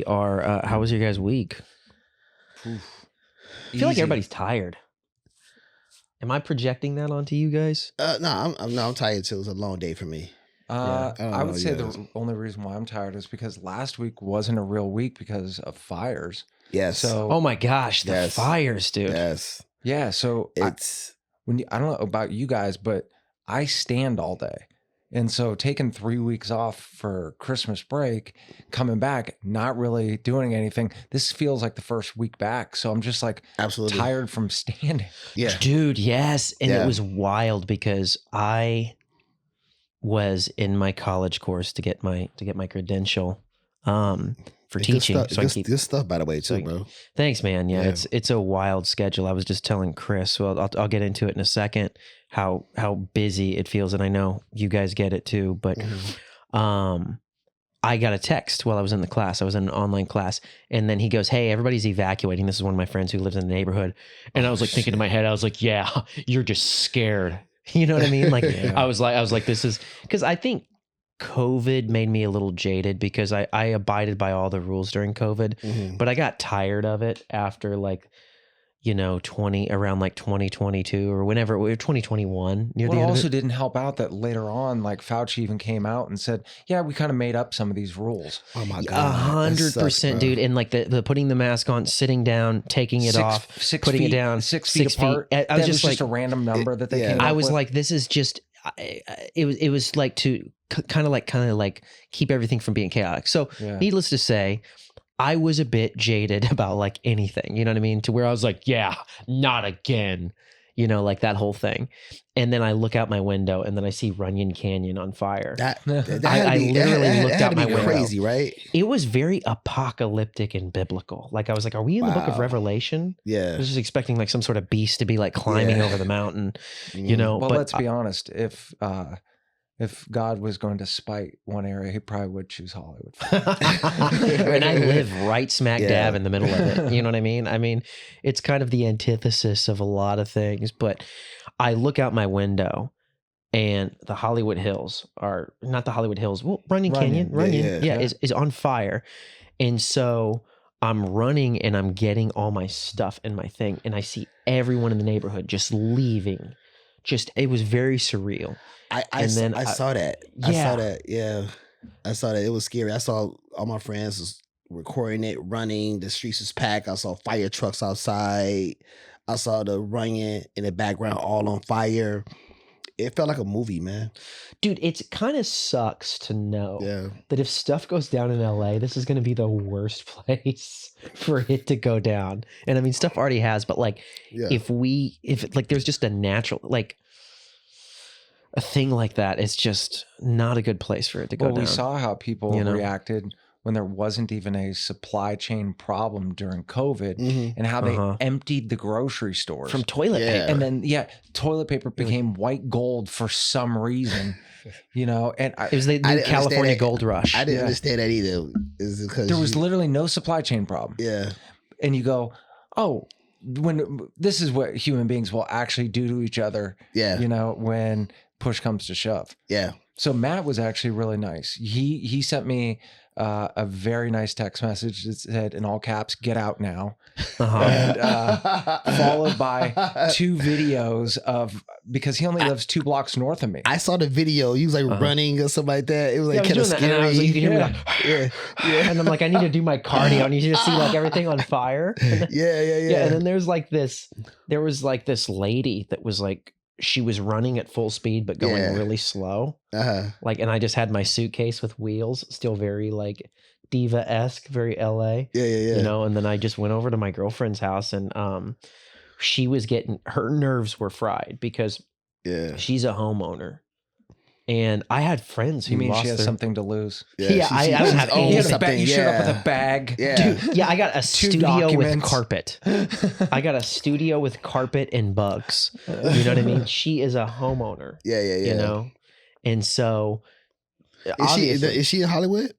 we are. How was your guys' week? Oof. I feel like Easy. everybody's tired. Am I projecting that onto you guys? No, I'm tired too. It was a long day for me. I know, would say yes. the only reason why I'm tired is because last week wasn't a real week because of fires. Yes. So Oh my gosh, the Yes. fires, dude. yes. yeah, so It's I don't know about you guys, but I stand all day. And so taking 3 weeks off for Christmas break, coming back, not really doing anything. This feels like the first week back. So I'm just like absolutely tired from standing. Yeah. Dude, yes. And Yeah. it was wild because I was in my college course to get my credential for Good teaching. stuff, So I keep good stuff, by the way, so too, I- bro. Thanks, man. Yeah, Yeah. it's a wild schedule. I was just telling Chris. Well, I'll get into it in a second. How busy it feels, and I know you guys get it too. But I got a text while I was in the class. I was in an online class, and then he goes, "Hey, everybody's evacuating." This is one of my friends who lives in the neighborhood, and I was like thinking in my head, I was like, "Yeah, you're just scared." You know what I mean? Like Yeah. I was like, this is because I think COVID made me a little jaded because I abided by all the rules during COVID. Mhm. But I got tired of it after around 2022 or whenever, 2021 near Well, the it end also of it. didn't help out that later on, like Fauci even came out and said, yeah, we kind of made up some of these rules. Oh my god, 100%, dude. And like the putting the mask on, sitting down, taking it off, putting it down, 6 feet 6 feet. apart. I was That was just just like, a random number that they yeah. came up I was with. like, this is just, it was like to kind of like keep everything from being chaotic. So Yeah. needless to say, I was a bit jaded about like anything, you know what I mean? To where I was like, yeah, not again, like that whole thing. And then I look out my window and then I see Runyon Canyon on fire. That I had to literally that looked had out to my be window. crazy, right? It was very apocalyptic and biblical. Like I was like, are we in the book of Wow. Revelation? I Yeah. was just expecting like some sort of beast to be like climbing Yeah. over the mountain, Mhm. well, but let's be honest. If God was going to spite one area, he probably would choose Hollywood. and I live right smack Yeah. dab in the middle of it. You know what I mean? I mean, it's kind of the antithesis of a lot of things, but I look out my window and the Hollywood Hills are not the Hollywood Hills. Well, Runyon Canyon, Yeah, yeah. is on fire. And so I'm running and I'm getting all my stuff and my thing. And I see everyone in the neighborhood just leaving. It was very surreal. I saw that. I Yeah. saw that. Yeah. I saw that. It was scary. I saw all my friends was recording it, running. The streets was packed. I saw fire trucks outside. I saw the Runyon in the background all on fire. It felt like a movie, man. Dude, it kind of sucks to know Yeah. that if stuff goes down in LA, this is going to be the worst place for it to go down. And I mean, stuff already has, but like, Yeah. if like there's just a natural, like a thing like that, it's just not a good place for it to go Well, down. we saw how people You know? reacted when there wasn't even a supply chain problem during COVID Mhm. and how they Uh-huh. emptied the grocery stores. From toilet Yeah. paper. And then, toilet paper became white gold for some reason, and It was the I didn't understand California that. gold rush. I didn't Yeah. understand that either. Is because there was literally no supply chain problem. yeah. And you go, oh, when this is what human beings will actually do to each other, Yeah. when push comes to shove. Yeah. So Matt was actually really nice. He sent me a very nice text message that said in all caps, "Get out now," Uh-huh. and followed by 2 videos of because he only lives 2 blocks north of me. I saw the video. You was like Uh-huh. running or something like that. It was like Yeah, I was kind of doing that, and scary. I was like, you can hear me like, yeah. Yeah. and I'm like, I need to do my cardio, and you just see like everything on fire. And then- Yeah. yeah, and then there was like this lady that was like, she was running at full speed but going Yeah. really slow, Uh-huh. like, and I just had my suitcase with wheels, still very like diva-esque, very LA, Yeah. and then I just went over to my girlfriend's house, and she was her nerves were fried because Yeah. she's a homeowner, and I had friends who You mean lost she has their something to lose? Yeah, I don't she's have owned any- You, had a something. you showed up with Yeah. a bag. Yeah. Dude, yeah, I got a 2 studio with documents. carpet. I got a studio with carpet and bugs. You know what I mean? She is a homeowner, Yeah. And so Is she in Hollywood?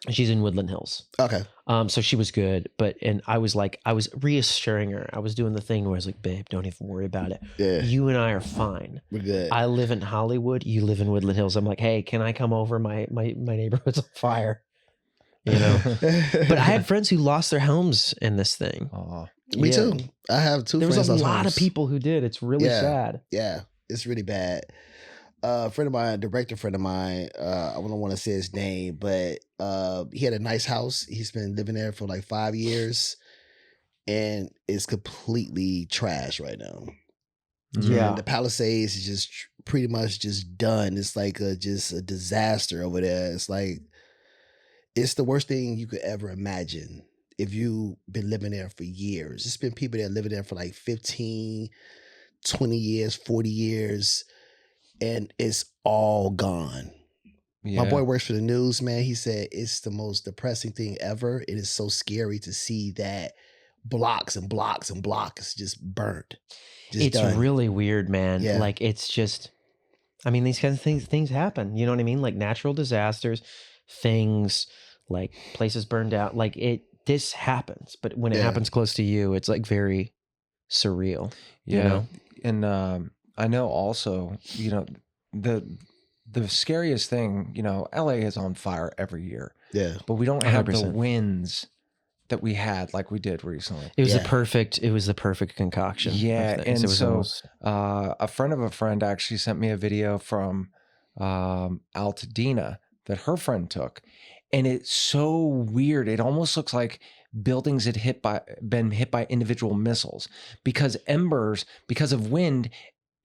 she's in Woodland Hills. Okay. So she was good, and I was reassuring her. I was doing the thing where I was like, babe, don't even worry about it. Yeah. You and I are fine. We're good. I live in Hollywood. You live in Woodland Hills. I'm like, hey, can I come over? My neighborhood's on fire. you know. But I had friends who lost their homes in this thing. Aw. Me Yeah. too. I have two There was friends. a lost lot of homes. people who did. It's really Yeah. sad. Yeah, it's really bad. A friend of mine, director friend of mine, I don't want to say his name, but he had a nice house. He's been living there for like 5 years, and it's completely trash right now. Yeah. And the Palisades is just pretty much just done. It's like just a disaster over there. It's like it's the worst thing you could ever imagine if you've been living there for years. It's been people that are living there for like 15, 20 years, 40 years, and it's all gone. Yeah. My boy works for the news, man. He said it's the most depressing thing ever. It is so scary to see that blocks and blocks and blocks just burnt. Just It's done. really weird, man. Yeah. Like it's just, I mean, these kinds of things happen. You know what I mean? Like natural disasters, things like places burned out. Like this happens, but when it Yeah. happens close to you, it's like very surreal. Yeah. You know? And I know also, you know, the scariest thing, you know, LA is on fire every year, Yeah. but we don't have the 100%. winds that we had like we did recently. It was Yeah. the perfect concoction. of Yeah, things. and It was so almost- a friend of a friend actually sent me a video from Altadena that her friend took, and it's so weird. It almost looks like buildings had been hit by individual missiles because embers, because of wind,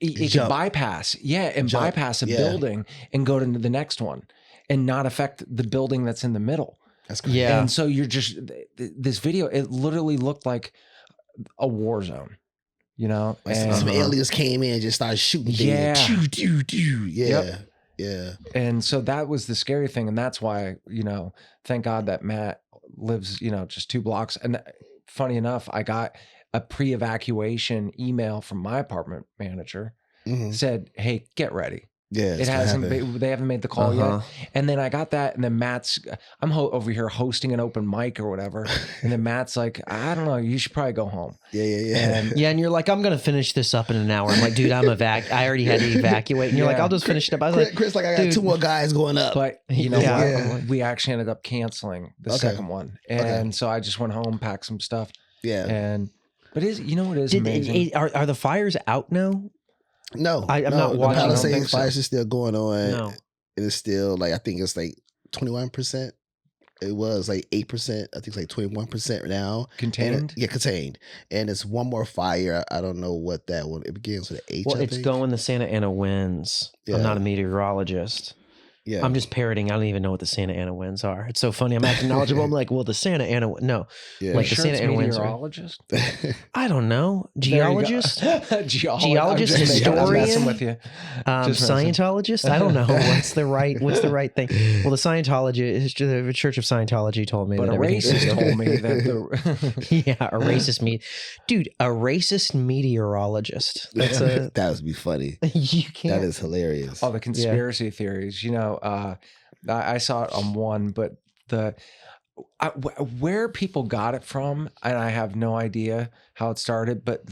it can Jump. bypass. Yeah, and Jump. bypass a Yeah. building and go to the next one, and not affect the building that's in the middle. That's crazy. Yeah. And so you're just this video. It literally looked like a war zone. You know, Like and some aliens came in and just started shooting things. Yeah. Yeah. Yep. Yeah. And so that was the scary thing. And that's why, you know, thank God that Matt lives, you know, just 2 blocks. And funny enough, I got a pre-evacuation email from my apartment manager, Mhm. said, "Hey, get ready." Yeah. It hasn't, they haven't made the call Uh-huh. yet. And then I got that. And then Matt's, I'm over here hosting an open mic or whatever. And then Matt's like, I don't know, you should probably go home. Yeah. And Yeah, and you're like, I'm gonna finish this up in an hour. I'm like, dude, I already had to evacuate. And you're like, Yeah. I'll just finish it up. I was Chris, like, like I got dude. 2 more guys going up. But you know Yeah. what? We actually ended up canceling the Okay. second one. And so I just went home, packed some stuff. Yeah. And, but you know what is amazing? are the fires out now? No, I'm no, not the watching. I don't Palisades think so. fires is still going on. No. It is still like I think it's like 21%. It was like 8%. I think it's like 21% now. Contained? Yeah, contained. And it's one more fire. I don't know what that one. It begins with an H. Well, I it's think. going the Santa Ana winds. Yeah. I'm not a meteorologist. Yeah. I'm just parroting. I don't even know what the Santa Ana winds are. It's so funny. I'm acting knowledgeable. I'm like, well, the Santa Ana. No, yeah. like You the sure Santa it's Ana winds are- meteorologist? I don't know. There you go. Geologist, Geologist, Geologist, I'm messing historian? with you. Just messing. Scientologist. I don't know what's the right thing. Well, the Scientology, the Church of Scientology told me But that a everything's racist good. told me that the Yeah, a racist dude, a racist meteorologist. That's a that would be funny. you can't. That is hilarious. all the conspiracy theories. You know, I saw it on one, but where people got it from, and I have no idea how it started, but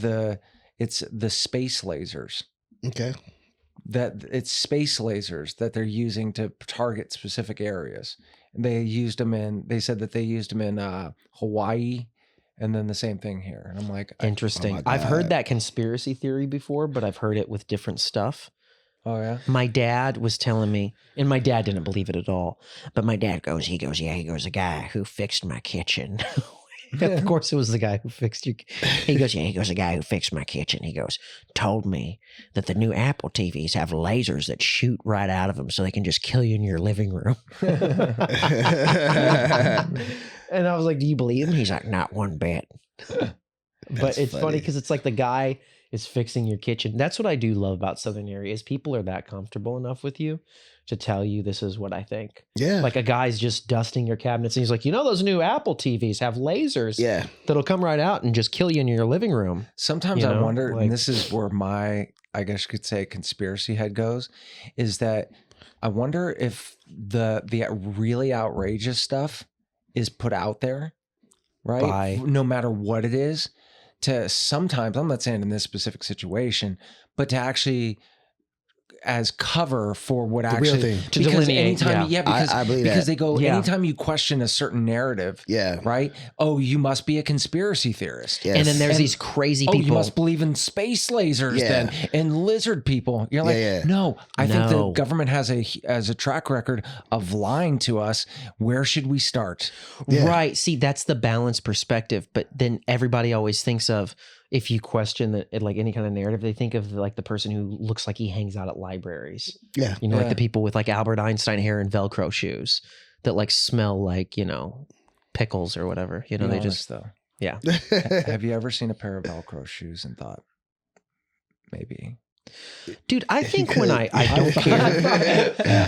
it's the space lasers. Okay. That it's space lasers that they're using to target specific areas. And they said that they used them in Hawaii, and then the same thing here. And I'm like, Interesting. Oh my I've heard God. that conspiracy theory before, but I've heard it with different stuff. oh yeah. My dad was telling me, and my dad didn't believe it at all, but my dad goes, he goes, a guy who fixed my kitchen. Of course, it was the guy who fixed your. He goes, a guy who fixed my kitchen. He goes, told me that the new Apple TVs have lasers that shoot right out of them, so they can just kill you in your living room. And I was like, do you believe him? He's like, not one bit. But That's it's funny funny. because it's like the guy is fixing your kitchen. That's what I do love about Southern area is people are that comfortable enough with you to tell you this is what I think. Yeah. Like a guy's just dusting your cabinets and he's like, you know, those new Apple TVs have lasers yeah. that'll come right out and just kill you in your living room. Sometimes You I know, wonder, like- and this is where my, I guess you could say, conspiracy head goes, is that I wonder if the really outrageous stuff is put out there, right? By- No matter what it is, to sometimes, I'm not saying in this specific situation, but to actually as cover for what The real actually thing. To because delineate, anytime because I believe because that. they go Yeah. anytime you question a certain narrative, Yeah. right? Oh, you must be a conspiracy theorist. Yes. And then there's And- these crazy Oh, people. you must believe in space lasers Yeah. then and lizard people. You're like, Yeah, yeah. no, I think the No. government has a track record of lying to us. Where should we start? Yeah. Right. See, that's the balanced perspective. But then everybody always thinks of, if you question that, like any kind of narrative, they think of like the person who looks like he hangs out at libraries. Yeah. You know, like Yeah. the people with like Albert Einstein hair and Velcro shoes that like smell like, pickles or whatever. You know, Be they honest, just, though. yeah. Have you ever seen a pair of Velcro shoes and thought, maybe? Dude, I think when I don't care.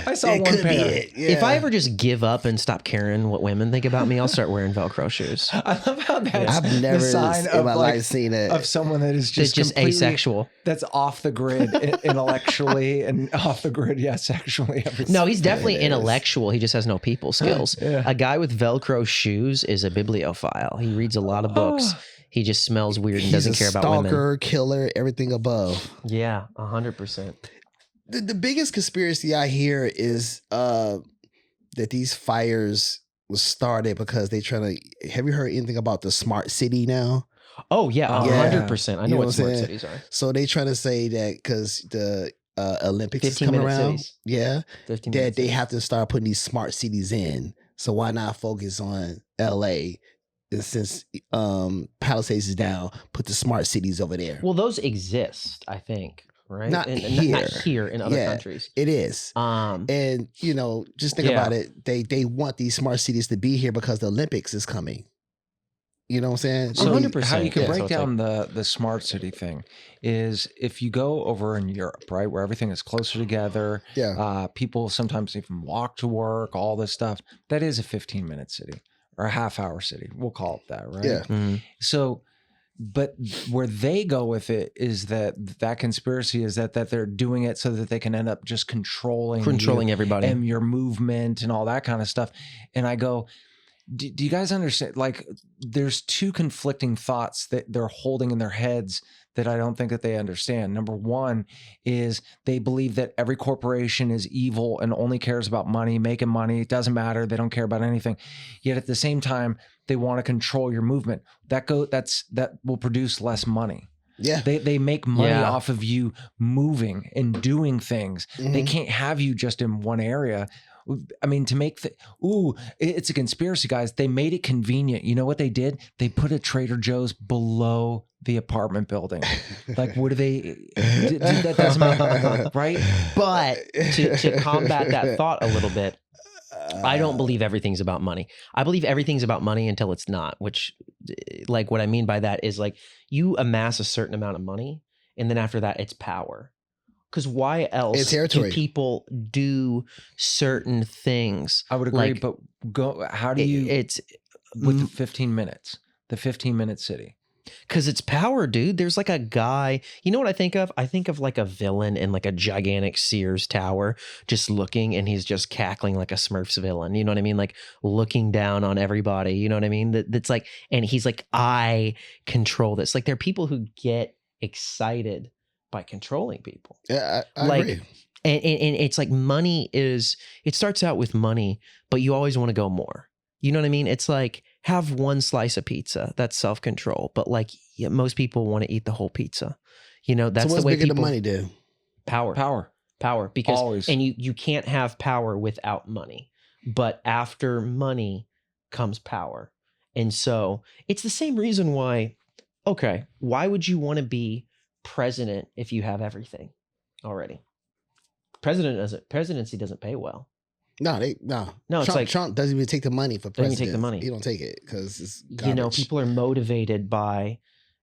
I saw It one could be pair. it. If I Yeah. ever just give up and stop caring what women think about me, I'll start wearing Velcro shoes. I love how that's I've never the sign in of, my like, life seen it. of someone that is Just, just just completely asexual. that's off the grid intellectually and off the grid, yeah, sexually. No, he's definitely It is. intellectual. He just has no people skills. Yeah. A guy with Velcro shoes is a bibliophile. He reads a lot of books. He just smells weird and He's doesn't a care about women. stalker, killer, everything above. Yeah, 100%. The biggest conspiracy I hear is that these fires was started because they trying to. Have you heard anything about the smart city now? Oh yeah, Oh, 100%. I You know know what what I'm smart saying? cities are. So they trying to say that because the Olympics is 15 coming minute around, cities. yeah, 15 that minutes. they have to start putting these smart cities in. So why not focus on LA? And since Palisades is down, put the smart cities over there. Well, those exist, I think, right? Not Not here. here in other Yeah. countries. It is. And just think Yeah. about it. They want these smart cities to be here because the Olympics is coming. You know what I'm saying? So- 100%. How you can Yeah. break So it's down the smart city thing is if you go over in Europe, right, where everything is closer together, Yeah. people sometimes even walk to work, all this stuff. That is a 15-minute city or a half-hour city. We'll call it that, right? Yeah. Mhm. So, but where they go with it is that conspiracy is that they're doing it so that they can end up just controlling you everybody. and your movement and all that kind of stuff. And I go, do you guys understand? Like, there's two conflicting thoughts that they're holding in their heads that I don't think that they understand. Number one is they believe that every corporation is evil and only cares about money, making money. It doesn't matter. They don't care about anything. Yet at the same time, they want to control your movement. That will produce less money. Yeah. They make money Yeah. off of you moving and doing things. They Mhm. can't have you just in one area. I mean, to make it's a conspiracy, guys. They made it convenient. You know what they did? They put a Trader Joe's below the apartment building. Like, what do they? Dude, that doesn't make right. But to combat that thought a little bit, I don't believe everything's about money. I believe everything's about money until it's not, which, like, what I mean by that is, like, you amass a certain amount of money and then after that it's power. Because why else It's do territory. people do certain things? I would agree, Like, but how do you It's with the 15 minutes, the 15-minute city? because it's power, dude. There's like a guy. You know what I think of? I think of like a villain in like a gigantic Sears tower, just looking, and he's just cackling like a Smurfs villain. You know what I mean? Like looking down on everybody. You know what I mean? That's like, and he's like, I control this. Like there are people who get excited by controlling people. Yeah, I Like, agree. And it's like money is, it starts out with money, but you always want to go more. You know what I mean? It's like, have one slice of pizza. That's self-control. But like, yeah, most people want to eat the whole pizza. You know, that's So what's the way bigger people, than money do? power, because, Always. and you can't have power without money, but after money comes power. And so it's the same reason why, okay, why would you want to be president if you have everything already? Presidency doesn't pay well. No, no. No, it's Trump, like- Trump doesn't even take the money for Doesn't president. even take the money. He don't take it because it's You know, garbage. people are motivated by,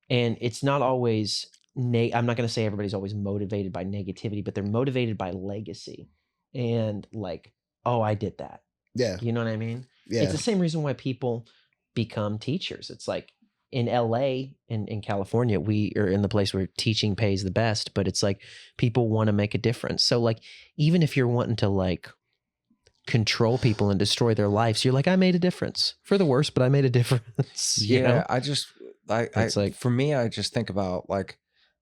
and it's not always, I'm not going to say everybody's always motivated by negativity, but they're motivated by legacy and like, oh, I did that. Yeah, You know what I mean? yeah. It's the same reason why people become teachers. It's like in LA, in California, we are in the place where teaching pays the best, but it's like people want to make a difference. So like, even if you're wanting to like control people and destroy their lives, you're like, I made a difference for the worse, but I made a difference. You Yeah, know? I It's like- for me, I just think about like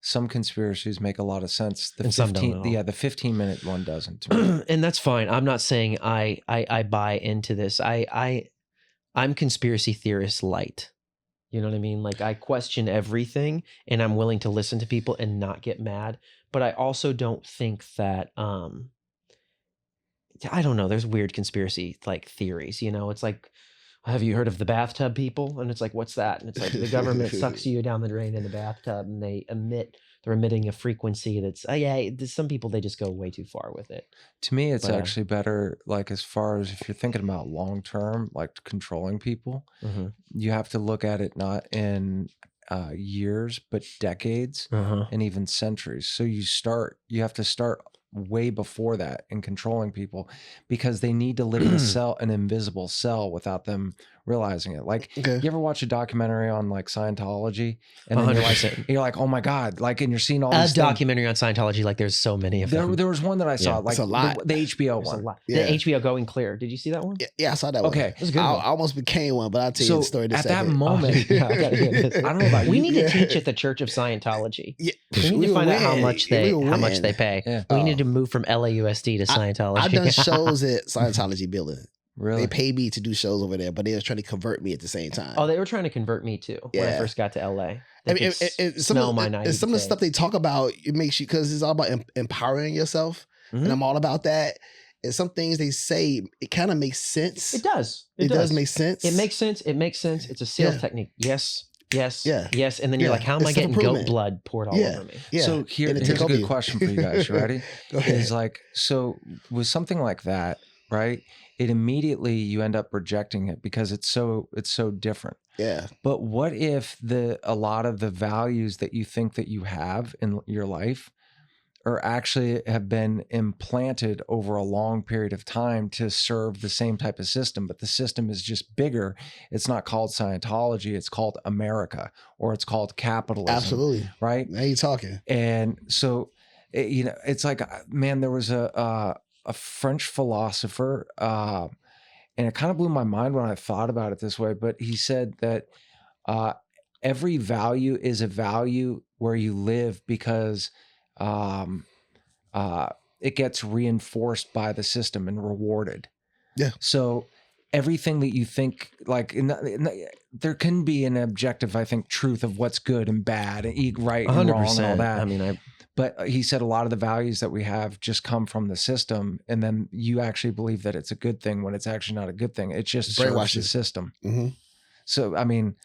some conspiracies make a lot of sense. The And some don't at all. the 15-minute one doesn't to me. And that's fine. I'm not saying I buy into this. I'm conspiracy theorist light. You know what I mean? Like I question everything and I'm willing to listen to people and not get mad. But I also don't think that I don't know, there's weird conspiracy like theories, you know? It's like, have you heard of the bathtub people? And it's like, what's that? And it's like the government sucks you down the drain in the bathtub and they're emitting a frequency that's some people, they just go way too far with it. To me, it's But, actually better, like as far as if you're thinking about long term, like controlling people, Uh-huh. you have to look at it not in years, but decades Uh-huh. and even centuries. So you have to start way before that in controlling people because they need to live in an invisible cell without them realizing it. Like Okay. you ever watch a documentary on like Scientology and then 100%. you're like, oh my God, like, and you're seeing all A these documentary on Scientology, like there's so many of them. There was one that I saw, Yeah. like It's a lot. the HBO There's a one. lot. Yeah. The HBO Going Clear. Did you see that one? Yeah, I saw that Okay. one. It was a good I one. almost became one, but I'll tell you So the story in a at that second. moment, yeah, I gotta hear this. I don't know about We you. need to Yeah. teach at the Church of Scientology. Yeah. We need We to will find out how win. much We will they win. pay. Yeah. We Oh. need to move from LAUSD to Scientology. I've done shows at Scientology building. Really? They paid me to do shows over there, but they was trying to convert me at the same time. Oh, they were trying to convert me too when I Yeah. first got to LA. I They mean, could and smell my and some of the naivete. stuff they talk about, it makes you, because it's all about empowering yourself, Mhm. and I'm all about that. And some things they say, it kind of makes sense. It does. It does make sense. It makes sense. It makes sense. It's a sales Yeah. technique. Yes. Yes. Yeah. Yes. And then you're Yeah. like, how am I It's getting goat self-improvement. blood poured all Yeah. over me? Yeah. So And it here's take a over good you. question for you guys. You ready? Go ahead. Is like, so with something like that, right? It immediately you end up rejecting it because it's so different. Yeah. But what if a lot of the values that you think that you have in your life are actually have been implanted over a long period of time to serve the same type of system, but the system is just bigger. It's not called Scientology, it's called America, or it's called capitalism. Absolutely. Right? Now you're talking. And so, it's like, man, there was a French philosopher, and it kind of blew my mind when I thought about it this way, but he said that every value is a value where you live because it gets reinforced by the system and rewarded. Yeah. So everything that you think, like, there can be an objective, I think, truth of what's good and bad, and right and wrong and all that. I mean, But he said a lot of the values that we have just come from the system, and then you actually believe that it's a good thing when it's actually not a good thing. It just serves Brainwashing. the system. Mm-hmm. So, I mean,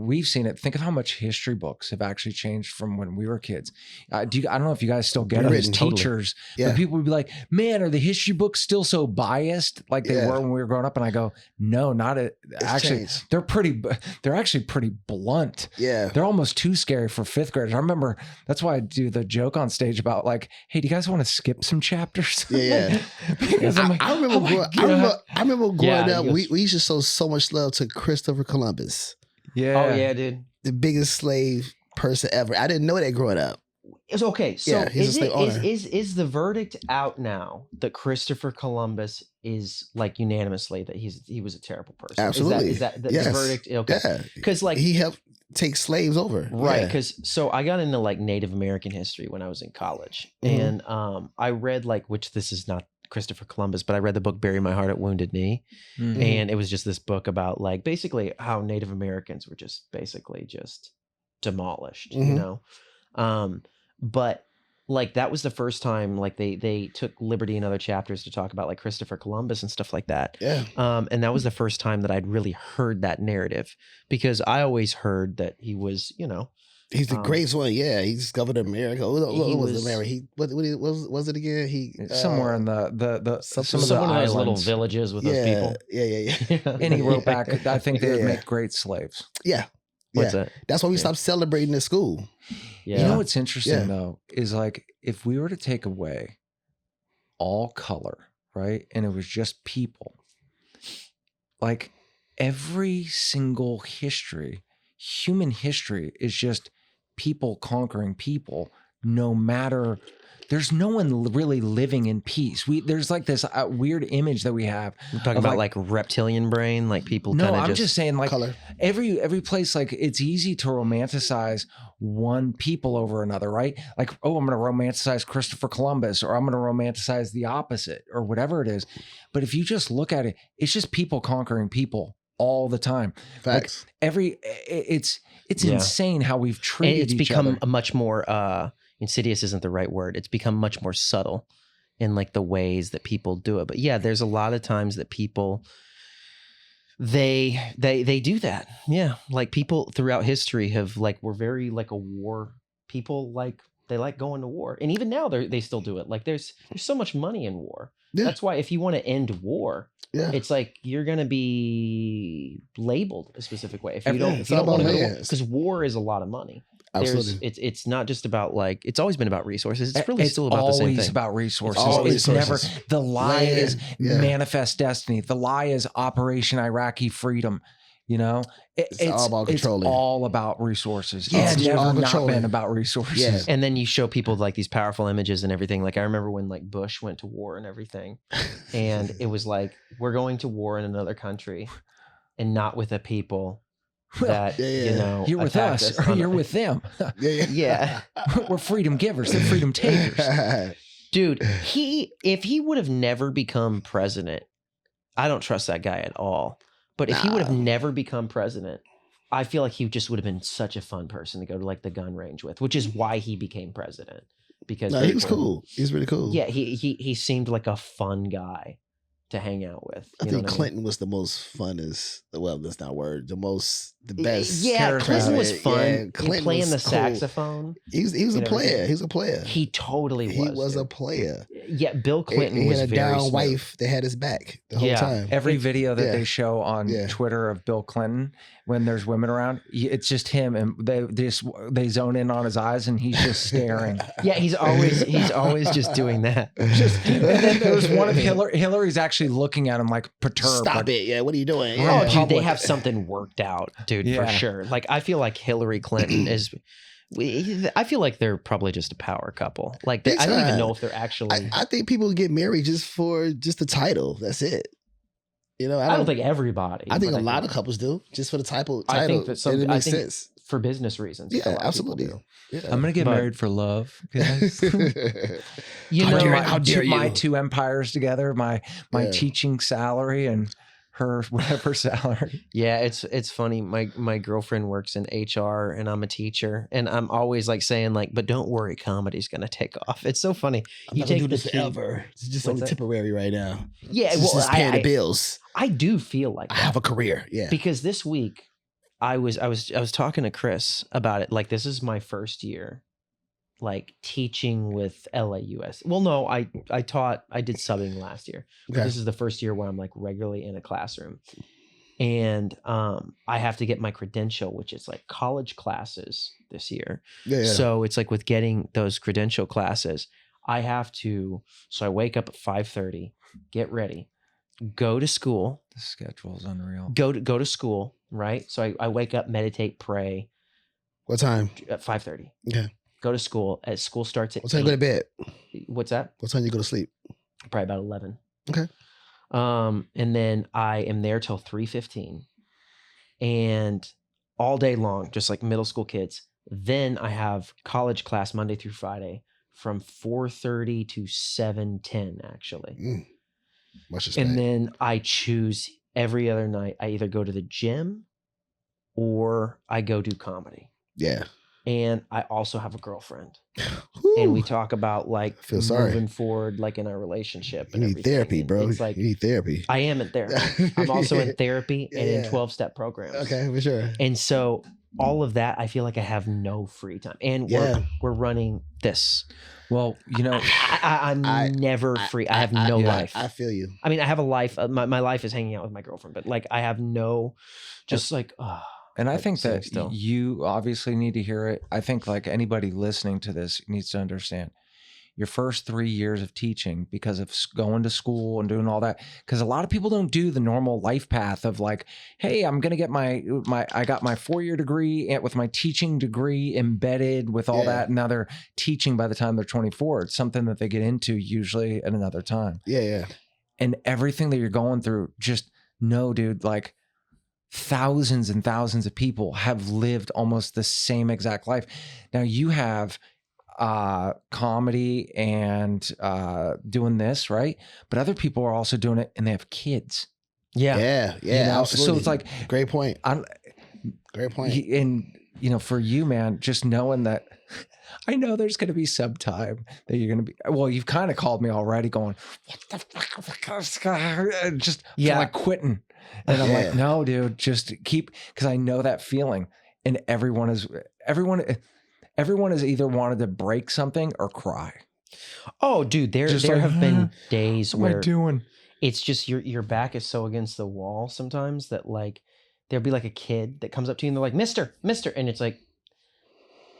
we've seen it. Think of how much history books have actually changed from when we were kids. I don't know if you guys still get it as Rewritten, totally. teachers, Yeah. but people would be like, man, are the history books still so biased like they Yeah. were when we were growing up? And I go, no, not it. It's Actually, changed. they're actually pretty blunt. Yeah. They're almost too scary for fifth graders. I remember that's why I do the joke on stage about like, hey, do you guys want to skip some chapters? Yeah. Because I'm like, I remember oh my growing, God. I remember growing Yeah, up, he goes- we used to show so much love to Christopher Columbus, Yeah. oh yeah, dude. the biggest slave person ever. I didn't know that growing up. It's okay. So Yeah, he's a slave owner. is the verdict out now that Christopher Columbus is like unanimously that he was a terrible person? Absolutely. Is that the Yes. verdict? Okay. Yeah. Because like He helped take slaves over. right, Yeah. because so I got into like Native American history when I was in college, Mhm. and I read which this is not Christopher Columbus, but I read the book Bury My Heart at Wounded Knee, Mhm. and it was just this book about like basically how Native Americans were just basically just demolished, you Mhm. know. But like that was the first time like they took liberty in other chapters to talk about like Christopher Columbus and stuff like that. Yeah. And that was the first time that I'd really heard that narrative, because I always heard that he was, you know, He's the Um, greatest one. Yeah. He discovered America. What he was was- America? What was it again? He Somewhere in the some- some of the some of those little islands. villages with yeah, those people. Yeah. And he wrote back, I think they would Yeah. make great slaves. Yeah. What's Yeah. that? That's why we Yeah. stopped celebrating at school. Yeah. You know what's interesting Yeah. though is like if we were to take away all color, right, and it was just people, like every single human history is just people conquering people, no matter there's no one really living in peace. There's like this weird image that we have. We're talking of about like reptilian brain, like people No, kind of I'm just saying like Color. every place, like it's easy to romanticize one people over another, right? Like, oh, I'm going to romanticize Christopher Columbus, or I'm going to romanticize the opposite, or whatever it is. But if you just look at it, it's just people conquering people all the time. Facts. Like it's Yeah. insane how we've and treated it's each become other. a much more insidious isn't the right word. It's become much more subtle in like the ways that people do it. But yeah, there's a lot of times that people they do that. Yeah, like people throughout history have like were very like a war people. Like they like going to war, and even now they still do it. Like there's so much money in war. Yeah. That's why if you want to end war, Yeah. it's like you're gonna be labeled a specific way if you Yeah, don't. it's If you all don't want to about go to war, land. because war is a lot of money. Absolutely. It's not just about like it's always been about resources. It's really It's still about the same always thing. about resources. always It's never resources. the lie Land, is yeah. manifest destiny. The lie is Operation Iraqi Freedom. You know, It's all about It's controlling. all about resources. Yeah, It's it's all never not controlling. been about resources. Yeah. And then you show people like these powerful images and everything. Like I remember when like Bush went to war and everything, and it was like we're going to war in another country, and not with a people that Yeah, yeah. you know You're with attacked us, on or a- you're with them. Yeah. Yeah, We're freedom givers. They're freedom takers. Yeah. dude. If he would have never become president, I don't trust that guy at all. But if he would have Nah. never become president, I feel like he just would have been such a fun person to go to like the gun range with, which is why he became president. Because No, he was people- cool. He was really cool. Yeah, he seemed like a fun guy to hang out with. I You know think what Clinton was the most funnest. Well, that's not a word. The best. Yeah, Clinton was charismatic. fun. Yeah, He Clinton playing was the cool. saxophone. He was a and player. everything. He was a player. He totally was. He was a dude. player. Yeah, Bill Clinton he was had a very down smooth. wife that had his back the whole Yeah. time. Every video that Yeah. they show on Yeah. Twitter of Bill Clinton when there's women around, it's just him, and they zone in on his eyes, and he's just staring. Yeah, he's always just doing that. And then there's one of Hillary's actually looking at him like perturbed. Stop like, it. Yeah, what are you doing? Oh, Oh, Yeah. dude, they public. have something worked out, dude, for Yeah. sure. Like, I feel like Hillary Clinton is. I feel like they're probably just a power couple. Like, I don't even know if they're actually. I think people get married just for the title. That's it. You know, I don't think everybody. I think but a lot of couples do just for the title. I think that some. and it I makes think sense. for business reasons. Yeah, a lot of people absolutely. do. Yeah. I'm gonna get But- married for love, guys. You How know, dare- my, how dare my you. two empires together, my Yeah. teaching salary and her whatever salary. yeah, it's funny. My girlfriend works in HR, and I'm a teacher, and I'm always like saying like, but don't worry, comedy's gonna take off. It's so funny. I'm You not gonna take do the this two- forever. It's just What's only that? temporary right now. Yeah, It's well, just paying the I bills. do feel like I that. have a career. Yeah. Because this week I was talking to Chris about it. Like, this is my first year like teaching with LAUS. Well, no, I did subbing last year. But Okay. this is the first year where I'm like regularly in a classroom. And I have to get my credential, which is like college classes this year. Yeah. So it's like with getting those credential classes, I have to. So I wake up at 5:30, get ready, go to school, The schedule's unreal. go to school, right? So I wake up, meditate, pray What time? at 5:30. Okay. Go to school. At school starts at What time you go to 8. bed? What's that? What time you go to sleep? Probably about 11. Okay. And then I am there till 3:15, and all day long, just like middle school kids. Then I have college class Monday through Friday from 4:30 to 7:10 actually. Much respect. And then I choose every other night. I either go to the gym or I go do comedy. yeah. And I also have a girlfriend. And we talk about like Feel sorry. moving forward, like in our relationship. You and need everything. therapy, And bro. It's like You need therapy. I am in therapy. I'm also in therapy and in Yeah. 12-step programs. Okay, for sure. And so all of that, I feel like I have no free time. And Yeah. we're running this. Well, you know, I'm I- never free. I have no yeah, life. I feel you. I mean, I have a life. My life is hanging out with my girlfriend, but like I have no, just like, and I like, think sitting that still. you obviously need to hear it. I think like anybody listening to this needs to understand. your first 3 years of teaching because of going to school and doing all that. Because a lot of people don't do the normal life path of like, hey, I'm going to get I got my 4-year degree and with my teaching degree embedded with all that. And now they're teaching by the time they're 24. It's something that they get into usually at another time. Yeah. And everything that you're going through, just know, dude, like thousands and thousands of people have lived almost the same exact life. Now you have comedy and doing this, right? But other people are also doing it and they have kids. Yeah. You know? Absolutely. So it's like, great point. Great point. And, you know, for you, man, just knowing that I know there's going to be some time that you're going to be, well, you've kind of called me already going, what the fuck? Just like quitting. And I'm like, no, dude, just keep, because I know that feeling. And everyone has either wanted to break something or cry. Oh, dude, there Just like, have been days what am I where doing? it's just your back is so against the wall sometimes that like there'll be like a kid that comes up to you and they're like, Mister, and it's like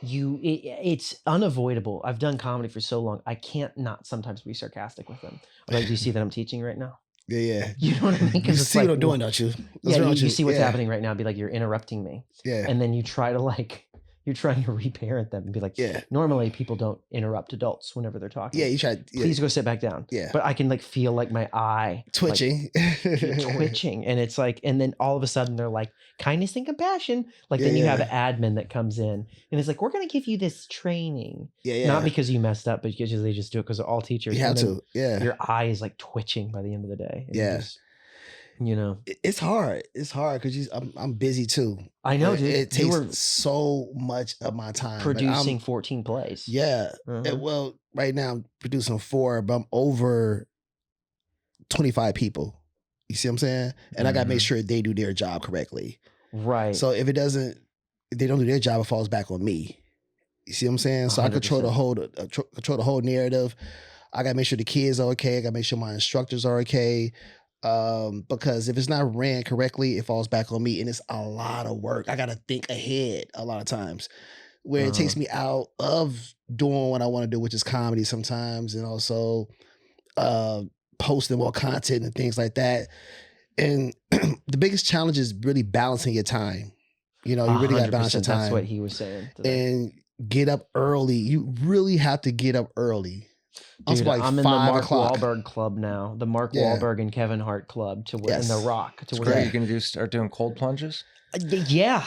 it's unavoidable. I've done comedy for so long. I can't not sometimes be sarcastic with them. I'm like, do you see that I'm teaching right now? Yeah. You know what I mean? You Because see what I'm doing, don't you? You see what's happening right now. Be like, you're interrupting me. Yeah. And then you try to like, you're trying to reparent them and be like, normally people don't interrupt adults whenever they're talking. Yeah, you try. Please go sit back down. Yeah. But I can like feel like my eye twitching. Like, twitching. And it's like, and then all of a sudden they're like, kindness and compassion. Like then you have an admin that comes in and it's like, we're going to give you this training. Yeah. Not because you messed up, but because they just do it because they're all teachers. You have to. Yeah. Your eye is like twitching by the end of the day. And you know, it's hard. It's hard because I'm busy too. I know, dude. It takes so much of my time. Producing 14 plays. Yeah. Well, right now I'm producing 4, but I'm over 25 people. You see what I'm saying? And I got to make sure they do their job correctly. Right. So if they don't do their job, it falls back on me. You see what I'm saying? So 100%. I control the whole narrative. I got to make sure the kids are okay. I got to make sure my instructors are okay. Because if it's not ran correctly, it falls back on me and it's a lot of work. I got to think ahead a lot of times where it takes me out of doing what I want to do, which is comedy sometimes. And also, posting more content and things like that. And the biggest challenge is really balancing your time. You know, you really got to balance your time. That's what he was saying today. And get up early. You really have to get up early. Dude, I'm in the Mark Wahlberg club now. The Mark Wahlberg and Kevin Hart club in The Rock. It's great. You're going to start doing cold plunges? Yeah.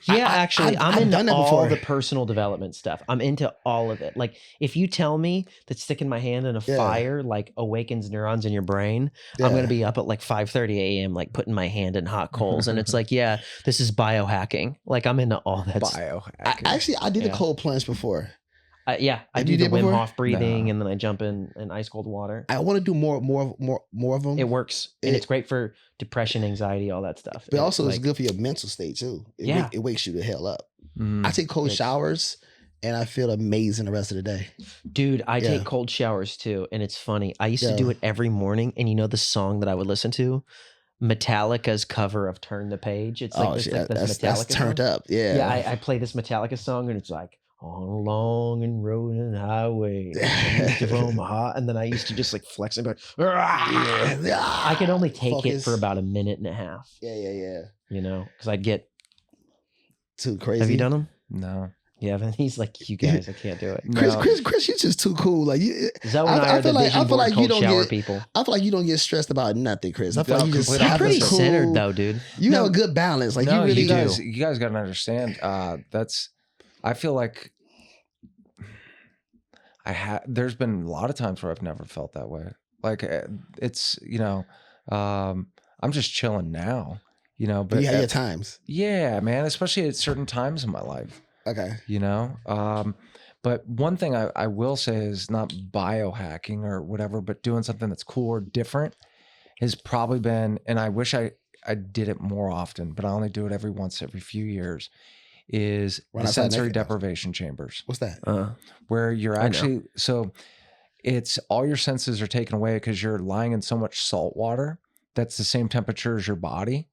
Actually, I'm into all the personal development stuff. I'm into all of it. Like, if you tell me that sticking my hand in a fire like awakens neurons in your brain, I'm going to be up at like 5:30 a.m. like putting my hand in hot coals, and it's like, this is biohacking. Like, I'm into all that. Biohacking. I did the cold plunge before. I do the Wim Hof breathing, and then I jump in ice cold water. I want to do more of them. It works, and it's great for depression, anxiety, all that stuff. But also, it's good for your mental state too. It wakes you the hell up. I take cold showers, and I feel amazing the rest of the day. Dude, I take cold showers too, and it's funny. I used to do it every morning, and you know the song that I would listen to? Metallica's cover of "Turn the Page." It's like this Metallica that's turned song. up. Yeah, I play this Metallica song, and it's like, on a long and road and highway of Omaha, and then I used to just like flex and be like, I could only take it for about a minute and a half. Yeah. You know, because I'd get too crazy. Have you done them? No. Yeah, and he's like, you guys, I can't do it. Chris, you're just too cool. Like Zoe and I are the vision board cold shower people. I feel like you don't get stressed about nothing, Chris. I feel like you just have pretty centered though, dude. You have a good balance. Like you really do. You guys got to understand. I feel like there's been a lot of times where I've never felt that way. Like it's, I'm just chilling now, but you have your times. Yeah, man, especially at certain times in my life. Okay. But one thing I will say is not biohacking or whatever, but doing something that's cool or different has probably been, and I wish I did it more often, but I only do it every few years, is the sensory deprivation chambers. What's that? Where you're actually, so it's all your senses are taken away because you're lying in so much salt water that's the same temperature as your body.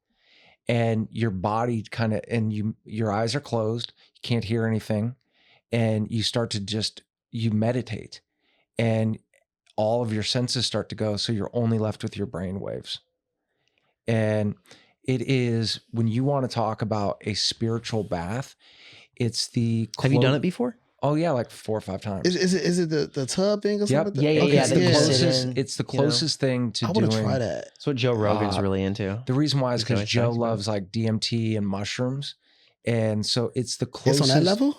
And your body your eyes are closed, you can't hear anything. And you start to you meditate. and all of your senses start to go. So you're only left with your brain waves. And it is, when you want to talk about a spiritual bath, it's the. Have you done it before? Oh yeah, like 4 or 5 times. Is it the tub thing or something? Yep. Like that? Yeah, Okay, It's the yeah. closest. Yeah. It's the You know? closest thing to I doing. want to try that. That's what Joe Rogan's really into. The reason why is He's because always Joe talks about it. loves like DMT and mushrooms, and so it's the It's closest. on that level.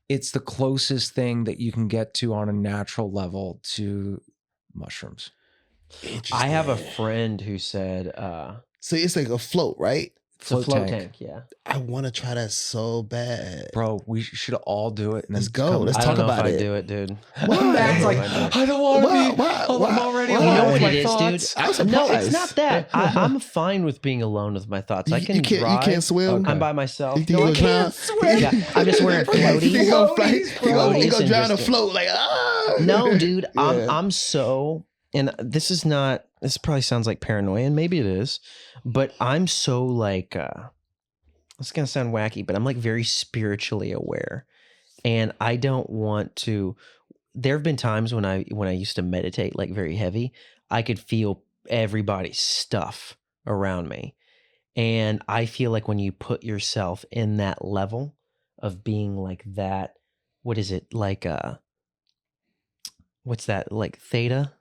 It's the closest thing that you can get to on a natural level to mushrooms. I have a Interesting. friend who said So it's like a float, right? it's a Float float tank. tank. Yeah. I want to try that so bad. Bro, we should all do it. And Let's then go. come- Let's I talk don't know about if it. I do it, dude. Matt's like, I don't want to be. Why? I'm already Why? You alone know with what my it is, thoughts. dude? I'm No, surprised. it's not that. I'm fine with being alone with my thoughts. I can you can't. drive. You can't swim. Okay. I'm by myself. You think No, I you're gonna can't drown? swim. Yeah, I'm just wearing You think floaties. you're gonna fly? You Floaties gonna and drown a just- float like ah? No, dude. Yeah. I'm so, and this is not. This probably sounds like paranoia, and maybe it is, but I'm so like. It's gonna sound wacky, but I'm like very spiritually aware, and I don't want to. There have been times when I used to meditate like very heavy, I could feel everybody's stuff around me, and I feel like when you put yourself in that level of being like that, what is it like? What's that like theta?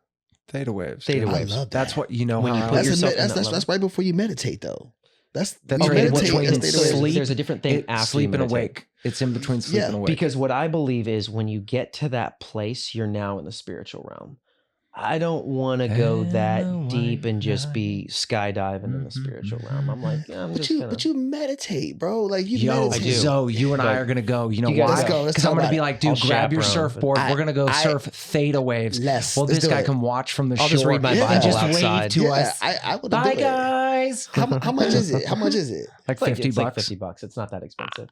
Theta waves. Theta dude. I waves. love that. That's what you know. When you how put That's, yourself in that that's level. right before you meditate though. That's That's you right. meditate. Between That's sleep- theta waves. sleep- There's a different thing after sleep you and meditate. awake. It's in between sleep Yeah, and awake. Because what I believe is when you get to that place, you're now in the spiritual realm. I don't want to go And that the deep and white just be skydiving in the spiritual realm. I'm like, yeah, I'm But just you, gonna. but you meditate, bro. Like you Yo, meditate. I do. Zoe, you and I But are gonna go. You know you gotta why? Let's go. Let's Because I'm talk gonna about be it. like, dude, I'll grab your chaperone, but- surfboard. We're gonna go I- surf theta waves. Let's Well, let's this do guy it. can watch from the I'll shore. just read my Yeah. Bible and just outside. wave to Yeah, us. I would Bye, do it. guys. How much is it? How much is it? Like It's like, 50 it's like bucks. $50. It's not that expensive.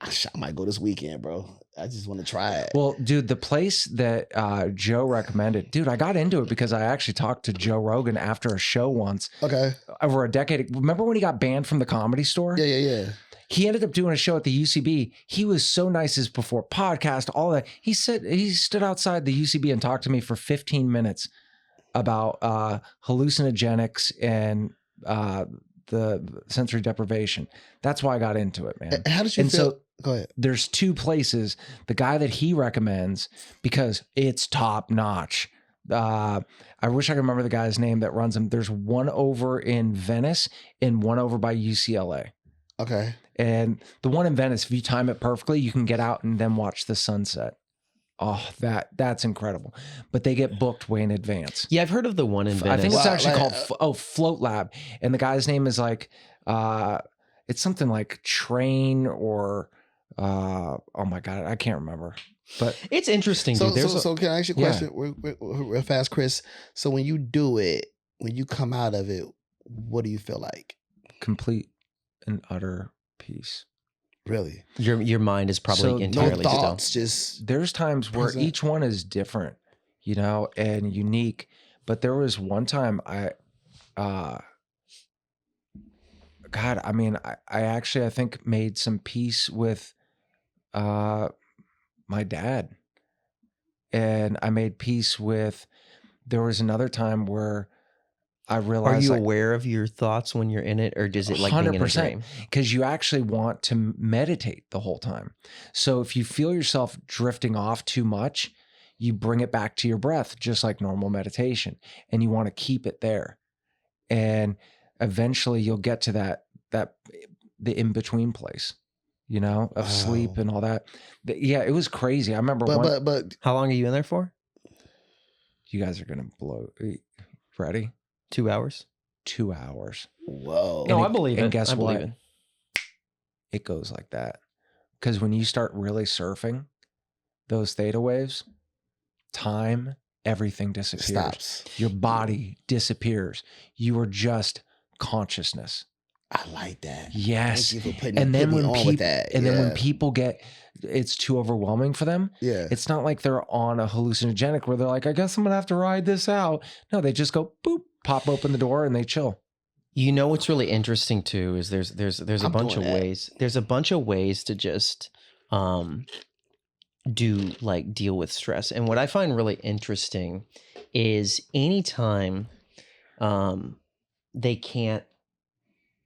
I might go this weekend, bro. I just want to try it. Well, dude, the place that Joe recommended, dude, I got into it because I actually talked to Joe Rogan after a show once Okay. over a decade. Remember when he got banned from the Comedy Store? Yeah. He ended up doing a show at the UCB. He was so nice as before podcast, all that. He stood outside the UCB and talked to me for 15 minutes about hallucinogenics and the sensory deprivation. That's why I got into it, man. How did you And feel? so Go ahead. there's 2 places. The guy that he recommends, because it's top notch. I wish I could remember the guy's name that runs them. There's one over in Venice and one over by UCLA. Okay. And the one in Venice, if you time it perfectly, you can get out and then watch the sunset. Oh, that's incredible. But they get booked way in advance. Yeah, I've heard of the one in Venice. I think it's Wow, actually like, called Float Lab. And the guy's name is like it's something like Train or oh my God, I can't remember. But It's interesting, So, dude. There's so can I ask you a Yeah. question real fast, Chris? So when you do it, when you come out of it, what do you feel like? complete and utter peace. Really? your mind is probably So, no No entirely still. thoughts, just There's times where Present. each one is different, you know, and unique. But there was one time God, I mean, I actually, I think made some peace with my dad. And I made peace with, there was another time where I Are realized you like, aware of your thoughts when you're in it, or does it like being in a 100%. dream? because you actually want to meditate the whole time. So if you feel yourself drifting off too much, you bring it back to your breath, just like normal meditation, and you want to keep it there. And eventually you'll get to the in-between place, you know, of sleep Wow. and all that. Yeah, it was crazy. I remember one, but How long are you in there for? you guys are going to blow. Ready? 2 hours? 2 hours. whoa. No, I believe and it. guess I believe what? it. It goes like that. Because when you start really surfing those theta waves, time, everything disappears. Stops. Your body disappears. You are just consciousness. I like that. Yes. Thank you for putting And then me when on people with that. and then when Yeah. people get it's too overwhelming for them, Yeah. it's not like they're on a hallucinogenic where they're like, I guess I'm gonna have to ride this out. No, they just go boop, pop open the door and they chill. You know what's really interesting too is there's a I'm bunch of doing that. ways. There's a bunch of ways to just do like deal with stress. And what I find really interesting is anytime they can't